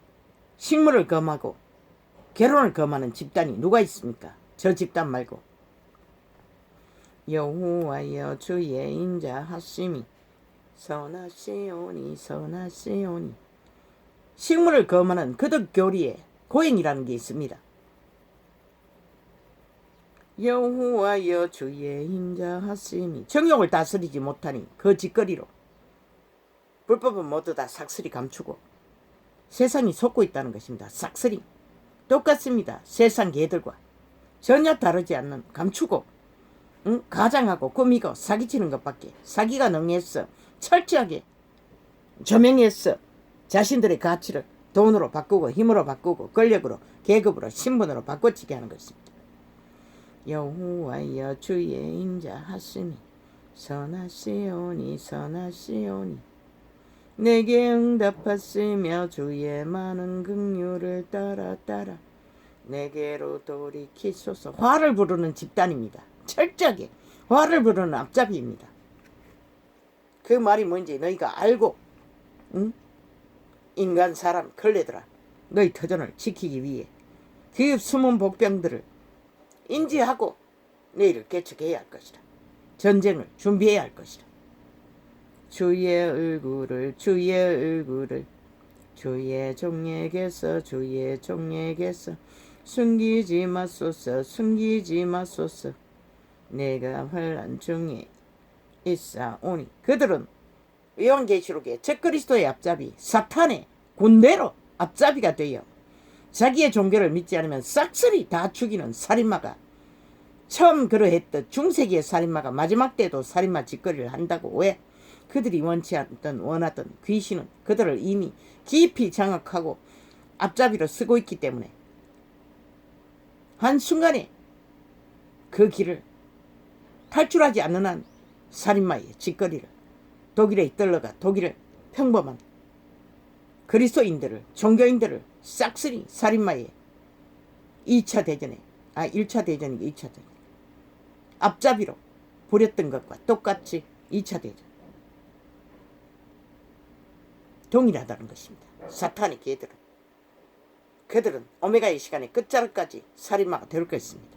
식물을 금하고 결혼을 금하는 집단이 누가 있습니까? 저 집단 말고. 여호와여 주의 인자 하심이 선하시오니 선하시오니. 식물을 금하는 그들 교리에 고행이라는 게 있습니다. 여호와여 주의 인자 하심이. 정욕을 다스리지 못하니 그 짓거리로 불법은 모두 다 삭슬이 감추고 세상이 속고 있다는 것입니다. 삭슬이 똑같습니다. 세상 개들과 전혀 다르지 않는 감추고 가장하고 꾸미고 사기치는 것밖에. 사기가 능했어. 철저하게 조명했어. 자신들의 가치를 돈으로 바꾸고 힘으로 바꾸고 권력으로 계급으로 신분으로 바꿔치게 하는 것입니다. 여호와여 주의 인자 하시니 선하시오니 선하시오니. 내게 응답하시며 주의 많은 긍휼을 따라 내게로 돌이키소서. 화를 부르는 집단입니다. 철저하게 화를 부르는 앞잡이입니다. 그 말이 뭔지 너희가 알고 인간 사람 걸레들아, 너희 터전을 지키기 위해 그 숨은 복병들을 인지하고 내일을 개척해야 할 것이라. 전쟁을 준비해야 할 것이라. 주의 얼굴을 주의 종에게서 숨기지 마소서. 내가 환난 중에 있사오니. 그들은 요한계시록에 적그리스도의 앞잡이 사탄의 군대로 앞잡이가 되어 자기의 종교를 믿지 않으면 싹쓸이 다 죽이는 살인마가, 처음 그러했던 중세기의 살인마가 마지막 때도 살인마 짓거리를 한다고. 왜? 그들이 원치 않던 원하던 귀신은 그들을 이미 깊이 장악하고 앞잡이로 쓰고 있기 때문에 한순간에 그 길을 탈출하지 않는 한 살인마의 짓거리를 독일에 이끌러가 독일의 평범한 그리스도인들을, 종교인들을 싹쓸이 살인마의 1차 대전이 2차 대전 앞잡이로 부렸던 것과 똑같이 2차 대전 동일하다는 것입니다. 사탄의 개들은, 그들은 오메가의 시간에 끝자락까지 살인마가 될 것입니다.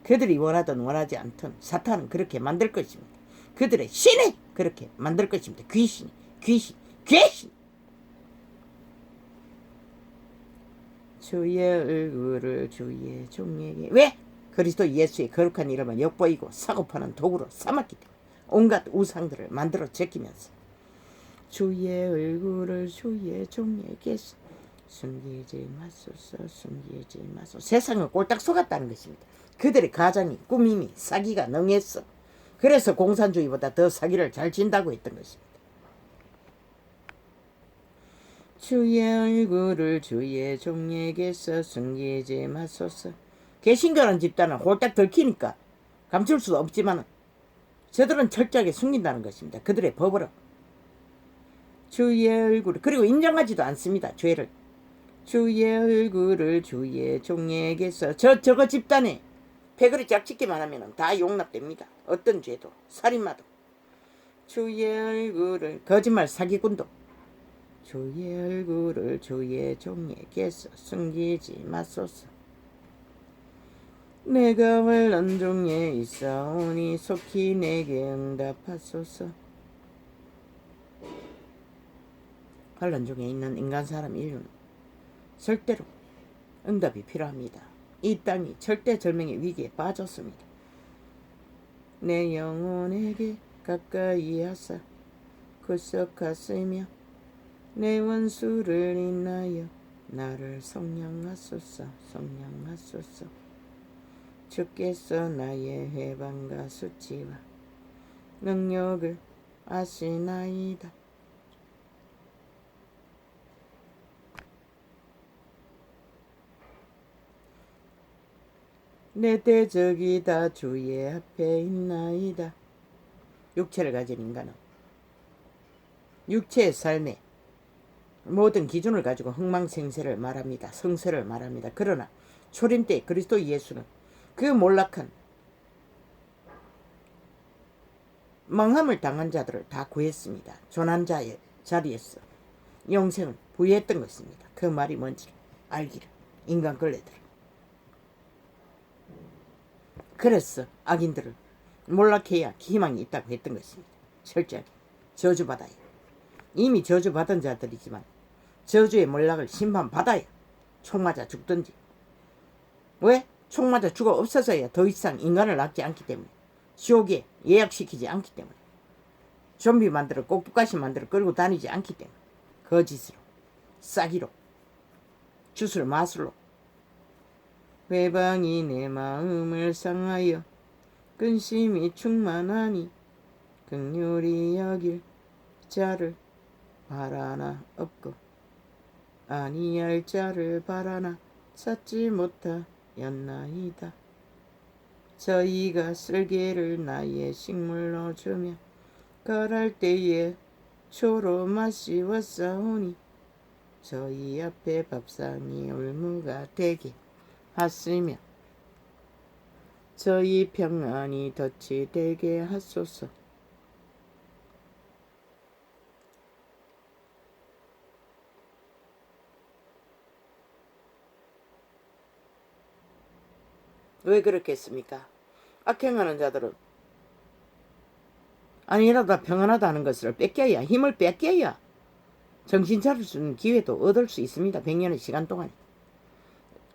그들이 원하든 원하지 않든 사탄은 그렇게 만들 것입니다. 그들의 신이 그렇게 만들 것입니다. 귀신. 주의 얼굴을 주의 종에게. 왜? 그리스도 예수의 거룩한 이름을 엿보이고 사고파는 도구로 삼았기 때문에 온갖 우상들을 만들어 제끼면서 주의 얼굴을 주의 종에게 숨기지 마소서. 세상은 꼴딱 속았다는 것입니다. 그들의 가장이 꾸밈이 사기가 능했어. 그래서 공산주의보다 더 사기를 잘 진다고 했던 것입니다. 주의 얼굴을 주의 종에게서 숨기지 마소서. 개신교라는 집단은 홀딱 들키니까 감출 수 없지만 저들은 철저하게 숨긴다는 것입니다. 그들의 법으로. 주의 얼굴을, 그리고 인정하지도 않습니다. 죄를. 주의 얼굴을 주의 종에게서. 저거 집단에 패거리 짝짓기만 하면 다 용납됩니다. 어떤 죄도, 살인마도. 주의 얼굴을, 거짓말 사기꾼도 주의 얼굴을 주의 종에게서 숨기지 마소서. 내가 환난 중에 있사오니 속히 내게 응답하소서. 환난 중에 있는 인간 사람 인류는 절대로 응답이 필요합니다. 이 땅이 절대절명의 위기에 빠졌습니다. 내 영혼에게 가까이 하사 구속하시며 내 원수를 인하여 나를 성령하소서. 주께서 나의 해방과 수치와 능력을 아시나이다. 내 대적이 다 주의 앞에 있나이다. 육체를 가진 인간은 육체의 삶에 모든 기준을 가지고 흥망생쇠를 말합니다. 성쇠를 말합니다. 그러나 초림 때 그리스도 예수는 그 몰락한 망함을 당한 자들을 다 구했습니다. 조난자의 자리에서 영생을 부여했던 것입니다. 그 말이 뭔지 알기를, 인간 걸레들. 그래서 악인들을 몰락해야 희망이 있다고 했던 것입니다. 철저하게 저주받아야. 이미 저주받은 자들이지만 저주의 몰락을 심판받아야 총 맞아 죽든지. 왜? 총 맞아 죽어 없어서야 더 이상 인간을 낳지 않기 때문에, 지옥에 예약시키지 않기 때문에, 좀비 만들어 꼭두가시 만들어 끌고 다니지 않기 때문에, 거짓으로, 싸기로, 주술 마술로. 회방이 내 마음을 상하여 근심이 충만하니 긍휼히 여길 자를 바라나 없고 아니할 자를 바라나 찾지 못하였나이다. 저희가 쓸개를 나의 식물로 주며 걸을 때에 초로 마시웠사오니 저희 앞에 밥상이 올무가 되게 하시며 저희 평안이 덫이 되게 하소서. 왜 그렇겠습니까? 악행하는 자들은 아니라도 평안하다는 것을 뺏겨야, 힘을 뺏겨야 정신 차릴 수 있는 기회도 얻을 수 있습니다. 100년의 시간 동안에.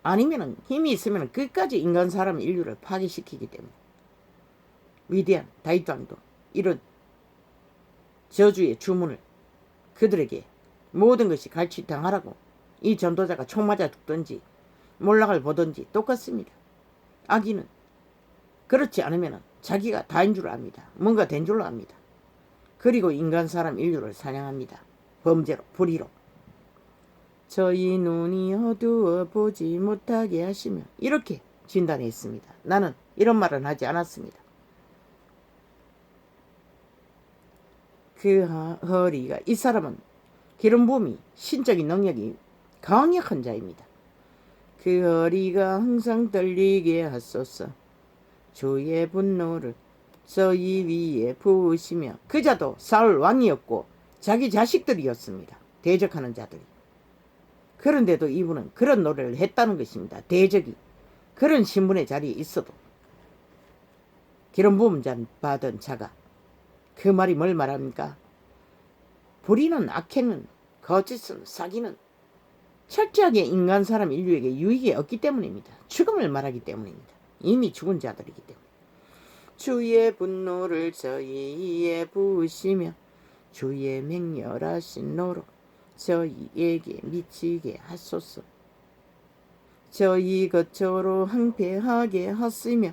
아니면은 힘이 있으면 끝까지 인간 사람 인류를 파괴시키기 때문에. 위대한 다윗 왕도 이런 저주의 주문을 그들에게 모든 것이 갈취당하라고 이 전도자가 총 맞아 죽든지 몰락을 보든지 똑같습니다. 악인은 그렇지 않으면 자기가 다인 줄 압니다. 뭔가 된 줄로 압니다. 그리고 인간 사람 인류를 사냥합니다. 범죄로, 불의로. 저희 눈이 어두워 보지 못하게 하시며 이렇게 진단했습니다. 나는 이런 말은 하지 않았습니다. 그 허리가, 이 사람은 기름 부음이 신적인 능력이 강력한 자입니다. 그 허리가 항상 떨리게 하소서. 주의 분노를 저희 위에 부으시며. 그 자도 사울 왕이었고 자기 자식들이었습니다. 대적하는 자들이. 그런데도 이분은 그런 노래를 했다는 것입니다. 대적이 그런 신분의 자리에 있어도 기름 부음 받은 자가. 그 말이 뭘 말합니까? 불의는, 악행은, 거짓은, 사기는 철저하게 인간 사람 인류에게 유익이 없기 때문입니다. 죽음을 말하기 때문입니다. 이미 죽은 자들이기 때문에. 주의 분노를 저희에 부으시며 주의 맹렬하신 노로 저희에게 미치게 하소서. 저희 거처로 항폐하게 하시며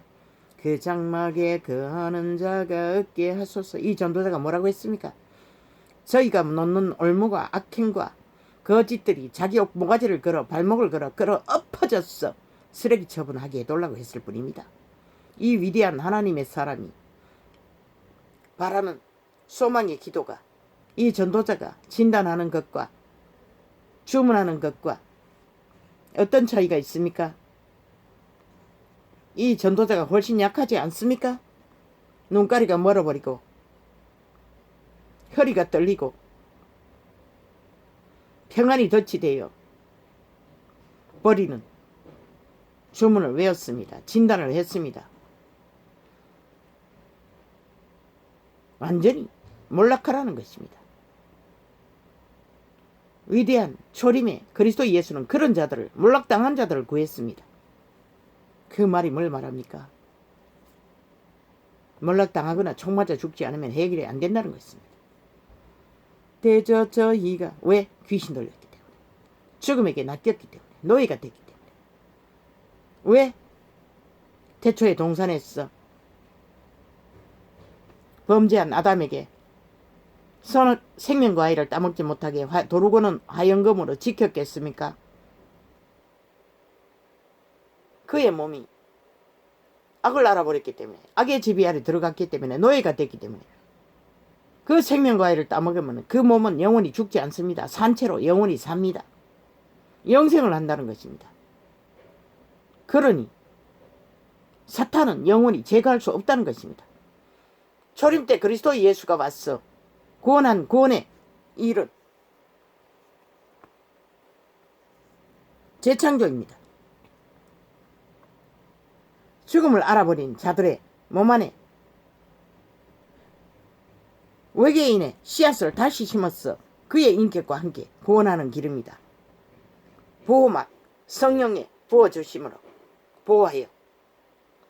그 장막에 거하는 자가 없게 하소서. 이 전도자가 뭐라고 했습니까? 저희가 놓는 올무과 악행과 거짓들이 자기 모가지를 걸어 발목을 걸어 엎어졌어 쓰레기 처분하게 해달라고 했을 뿐입니다. 이 위대한 하나님의 사람이 바라는 소망의 기도가, 이 전도자가 진단하는 것과 주문하는 것과 어떤 차이가 있습니까? 이 전도자가 훨씬 약하지 않습니까? 눈가리가 멀어버리고 허리가 떨리고 평안이 덫이 되어 버리는 주문을 외웠습니다. 진단을 했습니다. 완전히 몰락하라는 것입니다. 위대한 초림의 그리스도 예수는 그런 자들을, 몰락당한 자들을 구했습니다. 그 말이 뭘 말합니까? 몰락당하거나 총 맞아 죽지 않으면 해결이 안 된다는 것입니다. 대저 저희가 왜? 귀신 들렸기 때문에, 죽음에게 낚였기 때문에, 노예가 됐기 때문에. 왜? 태초에 동산에서 범죄한 아담에게 생명과일을 따먹지 못하게 도르고는 화영검으로 지켰겠습니까? 그의 몸이 악을 알아버렸기 때문에, 악의 지배 아래 들어갔기 때문에, 노예가 됐기 때문에 그 생명과일을 따먹으면 그 몸은 영원히 죽지 않습니다. 산채로 영원히 삽니다. 영생을 한다는 것입니다. 그러니 사탄은 영원히 제거할 수 없다는 것입니다. 초림 때 그리스도 예수가 왔어 구원한 구원의 일은 재창조입니다. 죽음을 알아버린 자들의 몸 안에 외계인의 씨앗을 다시 심었어 그의 인격과 함께 구원하는 길입니다. 보호막 성령의 부어주심으로 보호하여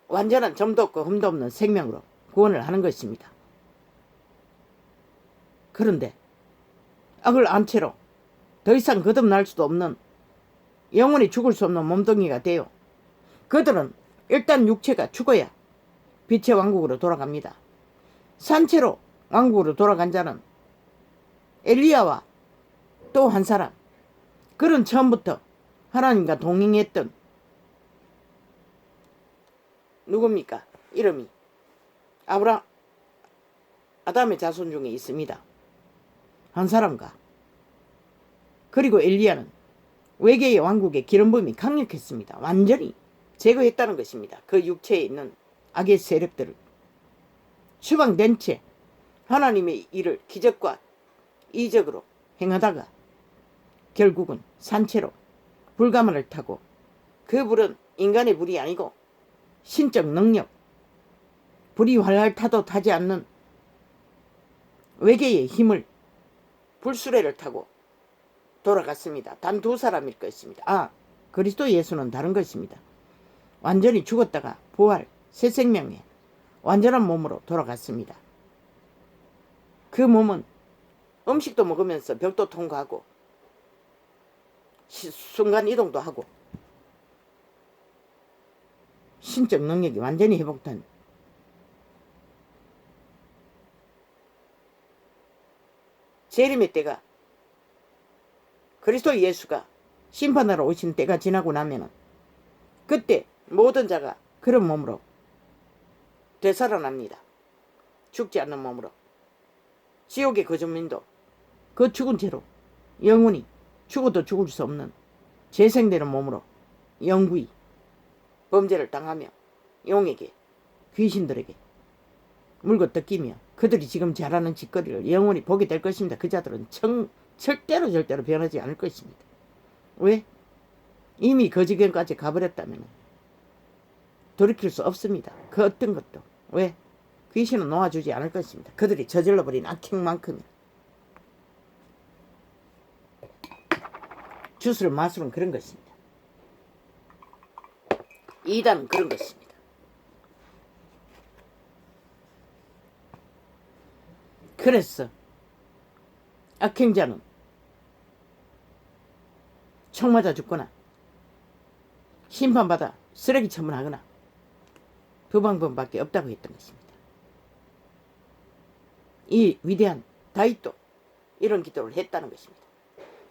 완전한 점도 없고 흠도 없는 생명으로 구원을 하는 것입니다. 그런데 악을 안 채로 더 이상 거듭날 수도 없는 영원히 죽을 수 없는 몸뚱이가 되어 그들은 일단 육체가 죽어야 빛의 왕국으로 돌아갑니다. 산채로 왕국으로 돌아간 자는 엘리야와 또 한 사람, 그는 처음부터 하나님과 동행했던 누굽니까? 이름이 아담의 자손 중에 있습니다. 한 사람과 그리고 엘리야는 외계의 왕국의 기름붐이 강력했습니다. 완전히 제거했다는 것입니다. 그 육체에 있는 악의 세력들을 추방된 채 하나님의 일을 기적과 이적으로 행하다가 결국은 산채로 불가마를 타고 그 불은 인간의 불이 아니고 신적 능력, 불이 활활 타도 타지 않는 외계의 힘을 불수레를 타고 돌아갔습니다. 단 두 사람일 것입니다. 그리스도 예수는 다른 것입니다. 완전히 죽었다가 부활, 새 생명의 완전한 몸으로 돌아갔습니다. 그 몸은 음식도 먹으면서 벽도 통과하고 순간 이동도 하고 신적 능력이 완전히 회복된 재림의 때가 그리스도 예수가 심판하러 오신 때가 지나고 나면은 그때 모든 자가 그런 몸으로 되살아납니다. 죽지 않는 몸으로. 지옥의 거주민도 그 죽은 채로 영원히 죽어도 죽을 수 없는 재생되는 몸으로 영구히 범죄를 당하며 용에게 귀신들에게 물고 뜯기며 그들이 지금 잘하는 짓거리를 영원히 보게 될 것입니다. 그 자들은 절대로 변하지 않을 것입니다. 왜? 이미 그 지경까지 가버렸다면 돌이킬 수 없습니다. 그 어떤 것도. 왜? 귀신은 놓아주지 않을 것입니다. 그들이 저질러버린 악행만큼이. 주술은 마술은 그런 것입니다. 이단은 그런 것입니다. 그래서 악행자는 총 맞아 죽거나 심판받아 쓰레기 처분하거나 두 방법밖에 없다고 했던 것입니다. 이 위대한 다윗도 이런 기도를 했다는 것입니다.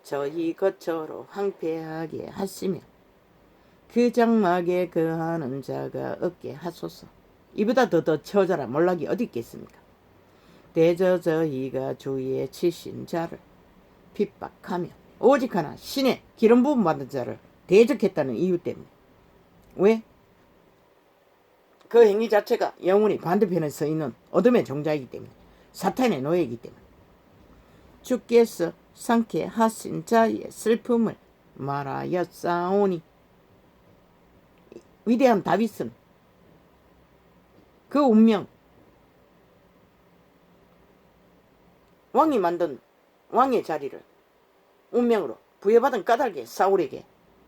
저희 거처로 황폐하게 하시며 그 장막에 거하는 자가 없게 하소서. 이보다 더 처자라 몰락이 어디 있겠습니까? 대저 저희가 주의 치신 자를 핍박하며 오직 하나 신의 기름 부음 받은 자를 대적했다는 이유 때문에. 왜? 그 행위 자체가 영원히 반대편에 서 있는 어둠의 종자이기 때문에, 사탄의 노예이기 때문에. 주께서 상쾌하신 자의 슬픔을 말하였사오니. 위대한 다윗은 그 운명, 왕이 만든 왕의 자리를 운명으로 부여받은 까닭에 사울에게,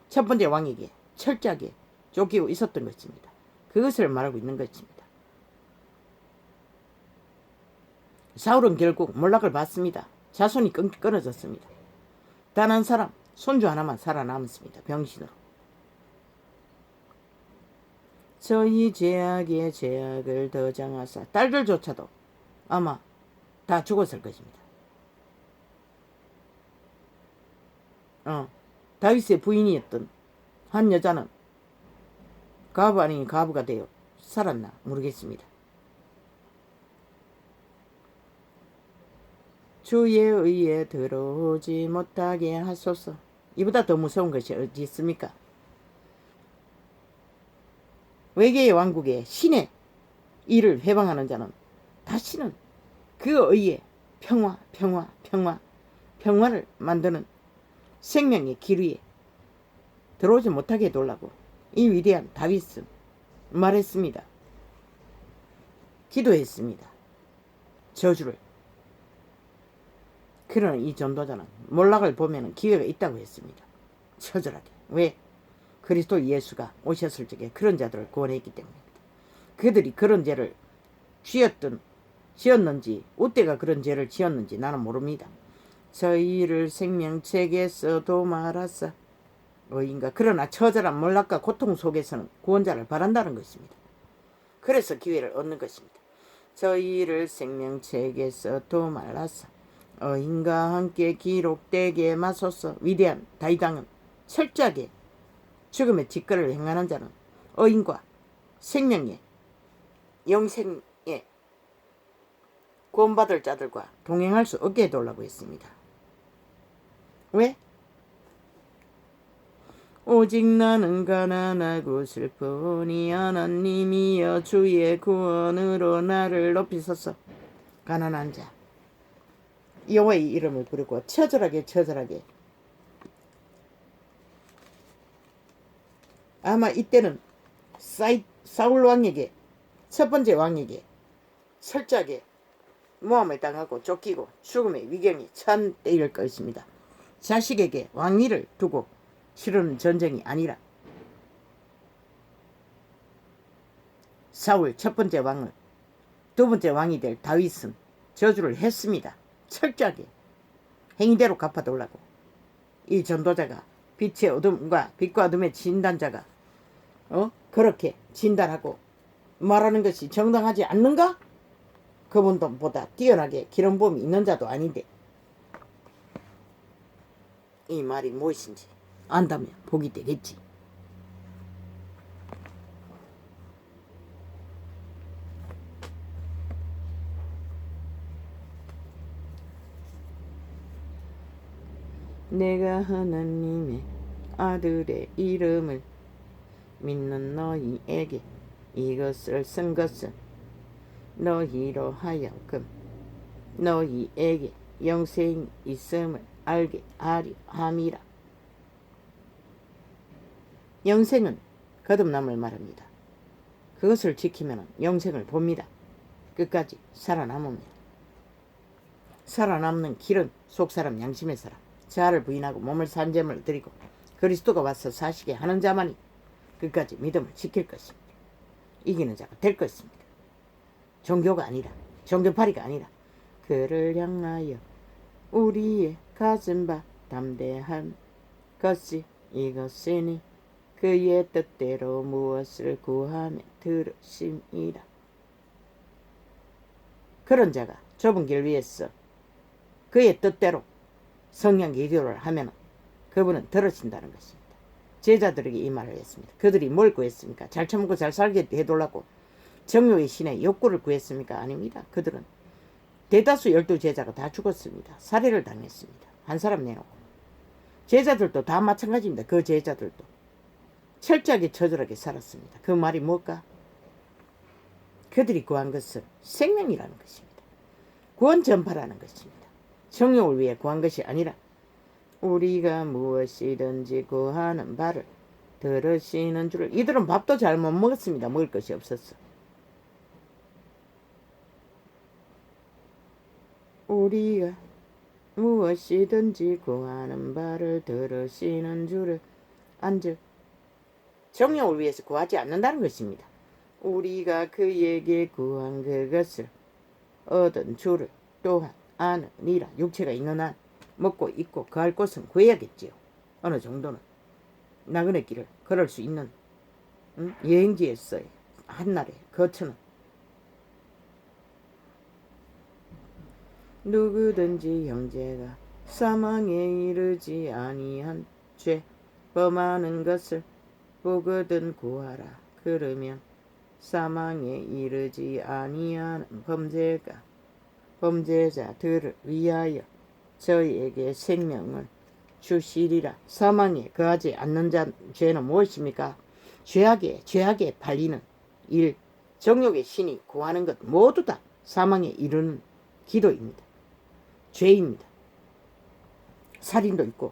첫 번째 왕에게 철저하게 쫓기고 있었던 것입니다. 그것을 말하고 있는 것입니다. 사울은 결국 몰락을 받습니다. 자손이 끊어졌습니다. 단 한 사람, 손주 하나만 살아남았습니다. 병신으로. 저희 죄악의 죄악을 더 장하사. 딸들조차도 아마 다 죽었을 것입니다. 다윗의 부인이었던 한 여자는 가부 아닌 가부가 되어 살았나 모르겠습니다. 주의 의에 들어오지 못하게 하소서. 이보다 더 무서운 것이 어디 있습니까? 외계의 왕국에 신의 일을 회방하는 자는 다시는 그 의에 평화를 만드는 생명의 길 위에 들어오지 못하게 해달라고 이 위대한 다윗은 말했습니다. 기도했습니다. 저주를. 그러나 이 전도자는 몰락을 보면 기회가 있다고 했습니다. 처절하게. 왜? 그리스도 예수가 오셨을 적에 그런 자들을 구원했기 때문입니다. 그들이 그런 죄를 지었는지 어때가 그런 죄를 지었는지 나는 모릅니다. 저희를 생명책에서도 말았사. 어인가. 그러나 처절한 몰락과 고통 속에서는 구원자를 바란다는 것입니다. 그래서 기회를 얻는 것입니다. 저희를 생명책에서도 말았사. 어인과 함께 기록되게 마소서. 위대한 다윗왕은 철저하게 죽음의 직거를 행하는 자는 어인과 생명의 영생의 구원받을 자들과 동행할 수 없게 해달라고 했습니다. 왜? 오직 나는 가난하고 슬프니 하나님이여 주의 구원으로 나를 높이소서. 가난한 자 여호와의 이름을 부르고 처절하게 아마 이때는 사울 왕에게 첫 번째 왕에게 철저하게 모함을 당하고 쫓기고 죽음의 위경이 처한 때일 것입니다. 자식에게 왕위를 두고 치르는 전쟁이 아니라 사울 첫 번째 왕을 두 번째 왕이 될 다윗은 저주를 했습니다. 철저하게 행위대로 갚아달라고. 이 전도자가 빛과 어둠의 진단자가 그렇게 진단하고 말하는 것이 정당하지 않는가? 그분보다 뛰어나게 기름부음이 있는 자도 아닌데 이 말이 무엇인지 안다면 복이 되겠지. 내가 하나님의 아들의 이름을 믿는 너희에게 이것을 쓴 것은 너희로 하여금 너희에게 영생이 있음을 알게 하려 함이라. 영생은 거듭남을 말합니다. 그것을 지키면 영생을 봅니다. 끝까지 살아남으면. 살아남는 길은 속사람 양심의 사람 자아를 부인하고 몸을 산재물 드리고 그리스도가 와서 사시게 하는 자만이 끝까지 믿음을 지킬 것입니다. 이기는 자가 될 것입니다. 종교가 아니라 종교파리가 아니라 그를 향하여 우리의 가진 바 담대한 것이 이것이니 그의 뜻대로 무엇을 구하면 들으심이라. 그런 자가 좁은 길 위에서 그의 뜻대로 성령 기도를 하면 그분은 들으신다는 것입니다. 제자들에게 이 말을 했습니다. 그들이 뭘 구했습니까? 잘 처먹고 잘 살게 해달라고 정욕의 신의 욕구를 구했습니까? 아닙니다. 그들은 대다수 12제자가 다 죽었습니다. 살해를 당했습니다. 한 사람 내놓고. 제자들도 다 마찬가지입니다. 그 제자들도 철저하게 처절하게 살았습니다. 그 말이 뭘까? 그들이 구한 것은 생명이라는 것입니다. 구원 전파라는 것입니다. 정욕을 위해 구한 것이 아니라 우리가 무엇이든지 구하는 바를 들으시는 줄을. 이들은 밥도 잘 못 먹었습니다. 먹을 것이 없었어. 우리가 무엇이든지 구하는 바를 들으시는 줄을 안즉 정욕을 위해서 구하지 않는다는 것입니다. 우리가 그에게 구한 그것을 얻은 줄을 또한 아느니라. 육체가 있는 한 먹고 입고 거할 곳은 구해야겠지요. 어느 정도는 나그네 길을 걸을 수 있는 여행지에서의 한날의 거처는 누구든지 형제가 사망에 이르지 아니한 죄 범하는 것을 보거든 구하라. 그러면 사망에 이르지 아니하는 범죄자들을 위하여 저희에게 생명을 주시리라. 사망에 거하지 않는 죄는 무엇입니까? 죄악에 팔리는 일, 정욕의 신이 구하는 것 모두 다 사망에 이르는 기도입니다. 죄입니다. 살인도 있고,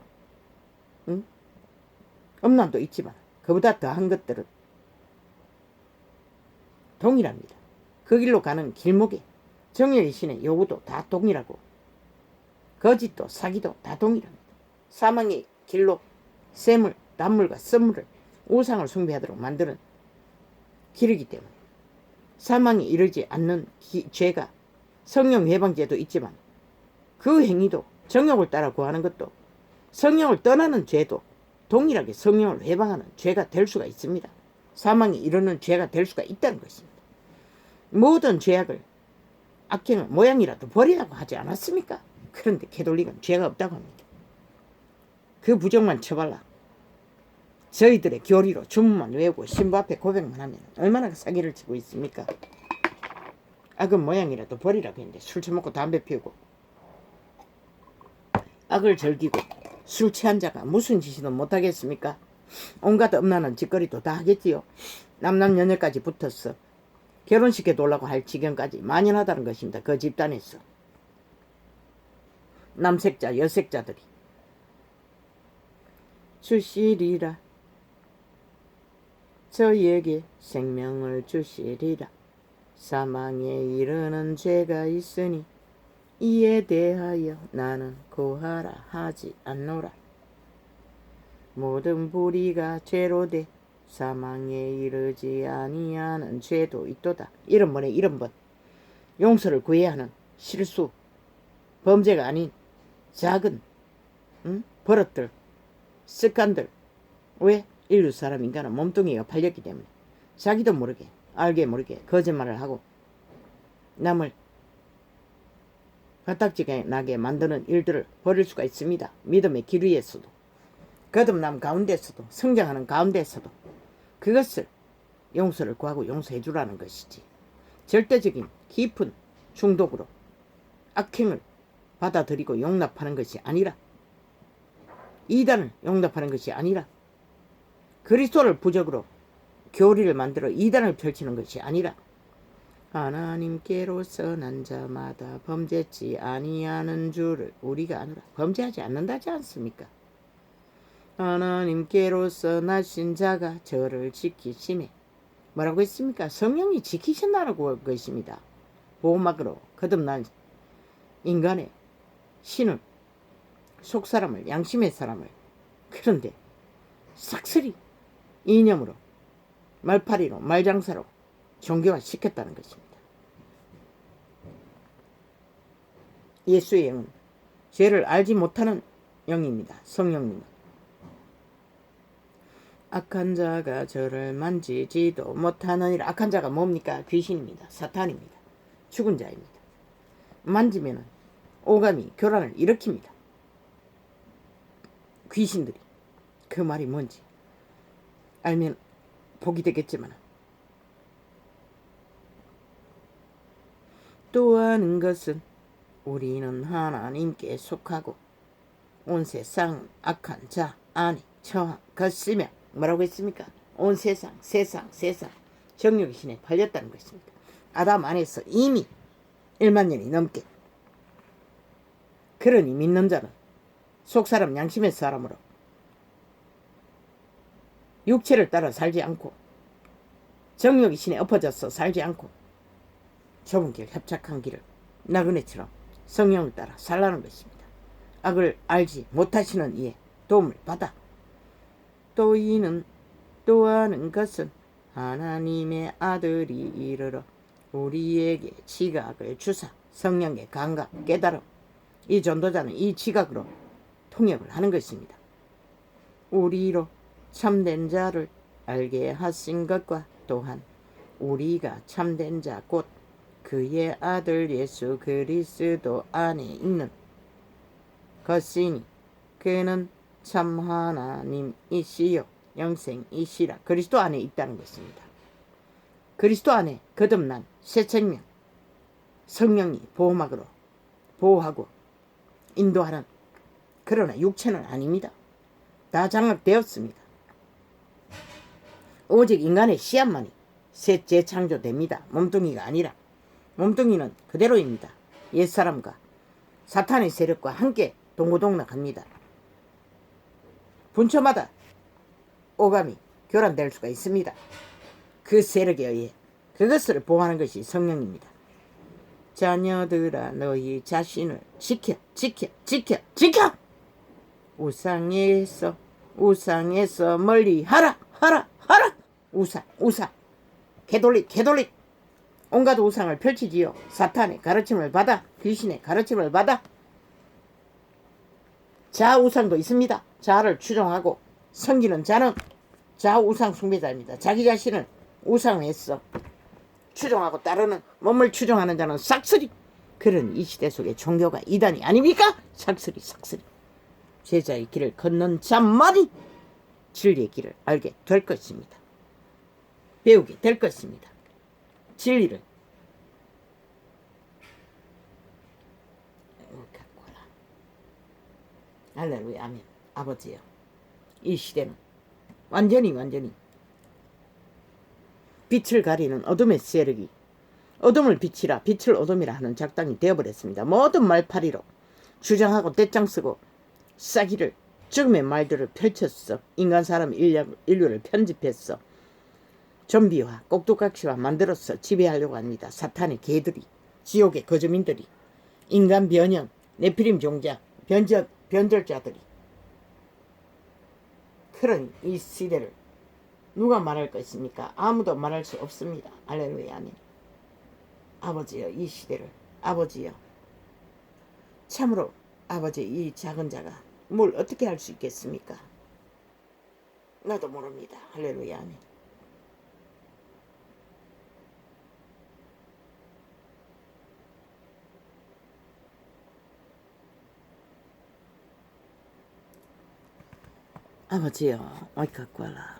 응? 음란도 있지만 그보다 더한 것들은 동일합니다. 그 길로 가는 길목에 정욕의 신의 요구도 다 동일하고 거짓도 사기도 다 동일합니다. 사망의 길로 쇠물, 단물과 썸물을 우상을 숭배하도록 만드는 길이기 때문에 사망에 이르지 않는 죄가 성령 해방죄도 있지만 그 행위도 정욕을 따라 구하는 것도 성령을 떠나는 죄도 동일하게 성령을 해방하는 죄가 될 수가 있습니다. 사망에 이르는 죄가 될 수가 있다는 것입니다. 모든 죄악을 악행을 모양이라도 버리라고 하지 않았습니까? 그런데 캐톨릭은 죄가 없다고 합니다. 그 부정만 쳐발라 저희들의 교리로 주문만 외우고 신부 앞에 고백만 하면 얼마나 사기를 치고 있습니까? 악은 모양이라도 버리라고 했는데 술 처먹고 담배 피우고 악을 즐기고 술 취한 자가 무슨 짓이든 못하겠습니까? 온갖 음란한 짓거리도 다 하겠지요. 남남녀녀까지 붙었어 결혼시켜 놓으려고 할 지경까지 만연하다는 것입니다. 그 집단에서 남색자 여색자들이 주시리라 저희에게 생명을 주시리라 사망에 이르는 죄가 있으니 이에 대하여 나는 구하라 하지 않노라. 모든 불의가 죄로 돼 사망에 이르지 아니하는 죄도 있도다. 이런 번에 이런 번 용서를 구해야 하는 실수 범죄가 아닌 작은 버릇들 습관들. 왜? 인류 사람 인간은 몸뚱이가 팔렸기 때문에 자기도 모르게 알게 모르게 거짓말을 하고 남을 가딱지가 나게 만드는 일들을 벌일 수가 있습니다. 믿음의 길 위에서도 거듭남 가운데서도 성장하는 가운데서도 그것을 용서를 구하고 용서해 주라는 것이지 절대적인 깊은 중독으로 악행을 받아들이고 용납하는 것이 아니라 이단을 용납하는 것이 아니라 그리스도를 부적으로 교리를 만들어 이단을 펼치는 것이 아니라 하나님께로서 난 자마다 범죄치 아니하는 줄을 우리가 아노라. 범죄하지 않는다지 않습니까? 하나님께로서 나신 자가 저를 지키시네. 뭐라고 했습니까? 성령이 지키신다라고 할 것입니다. 보호막으로 거듭난 인간의 신을 속사람을 양심의 사람을 그런데 싹쓸이 이념으로 말파리로 말장사로 종교화 시켰다는 것입니다. 예수의 영은 죄를 알지 못하는 영입니다. 성령님은 악한 자가 저를 만지지도 못하느니라. 악한 자가 뭡니까? 귀신입니다. 사탄입니다. 죽은 자입니다. 만지면 오감이 교란을 일으킵니다. 귀신들이 그 말이 뭔지 알면 복이 되겠지만 또 아는 것은 우리는 하나님께 속하고 온 세상 악한 자 안에 처한 것이며 뭐라고 했습니까? 온 세상 정욕의 신에 팔렸다는 것입니다. 아담 안에서 이미 1만 년이 넘게 그러니 믿는 자는 속사람 양심의 사람으로 육체를 따라 살지 않고 정욕의 신에 엎어져서 살지 않고 좁은 길 협착한 길을 나그네처럼 성령을 따라 살라는 것입니다. 악을 알지 못하시는 이에 도움을 받아 또 이는 또 아는 것은 하나님의 아들이 이르러 우리에게 지각을 주사 성령의 감각 깨달음 이 전도자는 이 지각으로 통역을 하는 것입니다. 우리로 참된 자를 알게 하신 것과 또한 우리가 참된 자 곧 그의 아들 예수 그리스도 안에 있는 것이니 그는 참 하나님이시요 영생이시라. 그리스도 안에 있다는 것입니다. 그리스도 안에 거듭난 새 생명 성령이 보호막으로 보호하고 인도하는 그러나 육체는 아닙니다. 다 장악되었습니다. 오직 인간의 씨앗만이 새 재창조됩니다. 몸뚱이가 아니라. 몸뚱이는 그대로입니다. 옛사람과 사탄의 세력과 함께 동고동락합니다. 분초마다 오감이 교란될 수가 있습니다. 그 세력에 의해 그것을 보호하는 것이 성령입니다. 자녀들아 너희 자신을 지켜 지켜 지켜 지켜. 우상에서 멀리 하라. 우상 개돌릿 온갖 우상을 펼치지요. 사탄의 가르침을 받아 귀신의 가르침을 받아. 자우상도 있습니다. 자를 추종하고 섬기는 자는 자우상 숭배자입니다. 자기 자신을 우상했어 추종하고 따르는 몸을 추종하는 자는 싹쓸이. 그런 이 시대 속에 종교가 이단이 아닙니까? 싹쓸이 제자의 길을 걷는 자만이 진리의 길을 알게 될 것입니다. 배우게 될 것입니다. 진리를 할렐루야 아멘. 아버지여, 이 시대는 완전히 빛을 가리는 어둠의 세력이 어둠을 빛이라 빛을 어둠이라 하는 작당이 되어버렸습니다. 모든 말파리로 주장하고 떼짱 쓰고 싸기를 죽음의 말들을 펼쳤어. 인간 사람 인류를 편집했어. 좀비와 꼭두각시와 만들어서 지배하려고 합니다. 사탄의 개들이, 지옥의 거주민들이, 인간 변형, 네피림 종자, 변절자들이. 그런 이 시대를 누가 말할 것입니까? 아무도 말할 수 없습니다. 할렐루야 아멘. 아버지여, 이 시대를 아버지여, 참으로 아버지, 이 작은 자가 뭘 어떻게 할 수 있겠습니까? 나도 모릅니다. 할렐루야 아멘. 아버지여, 어이 갖고 와라.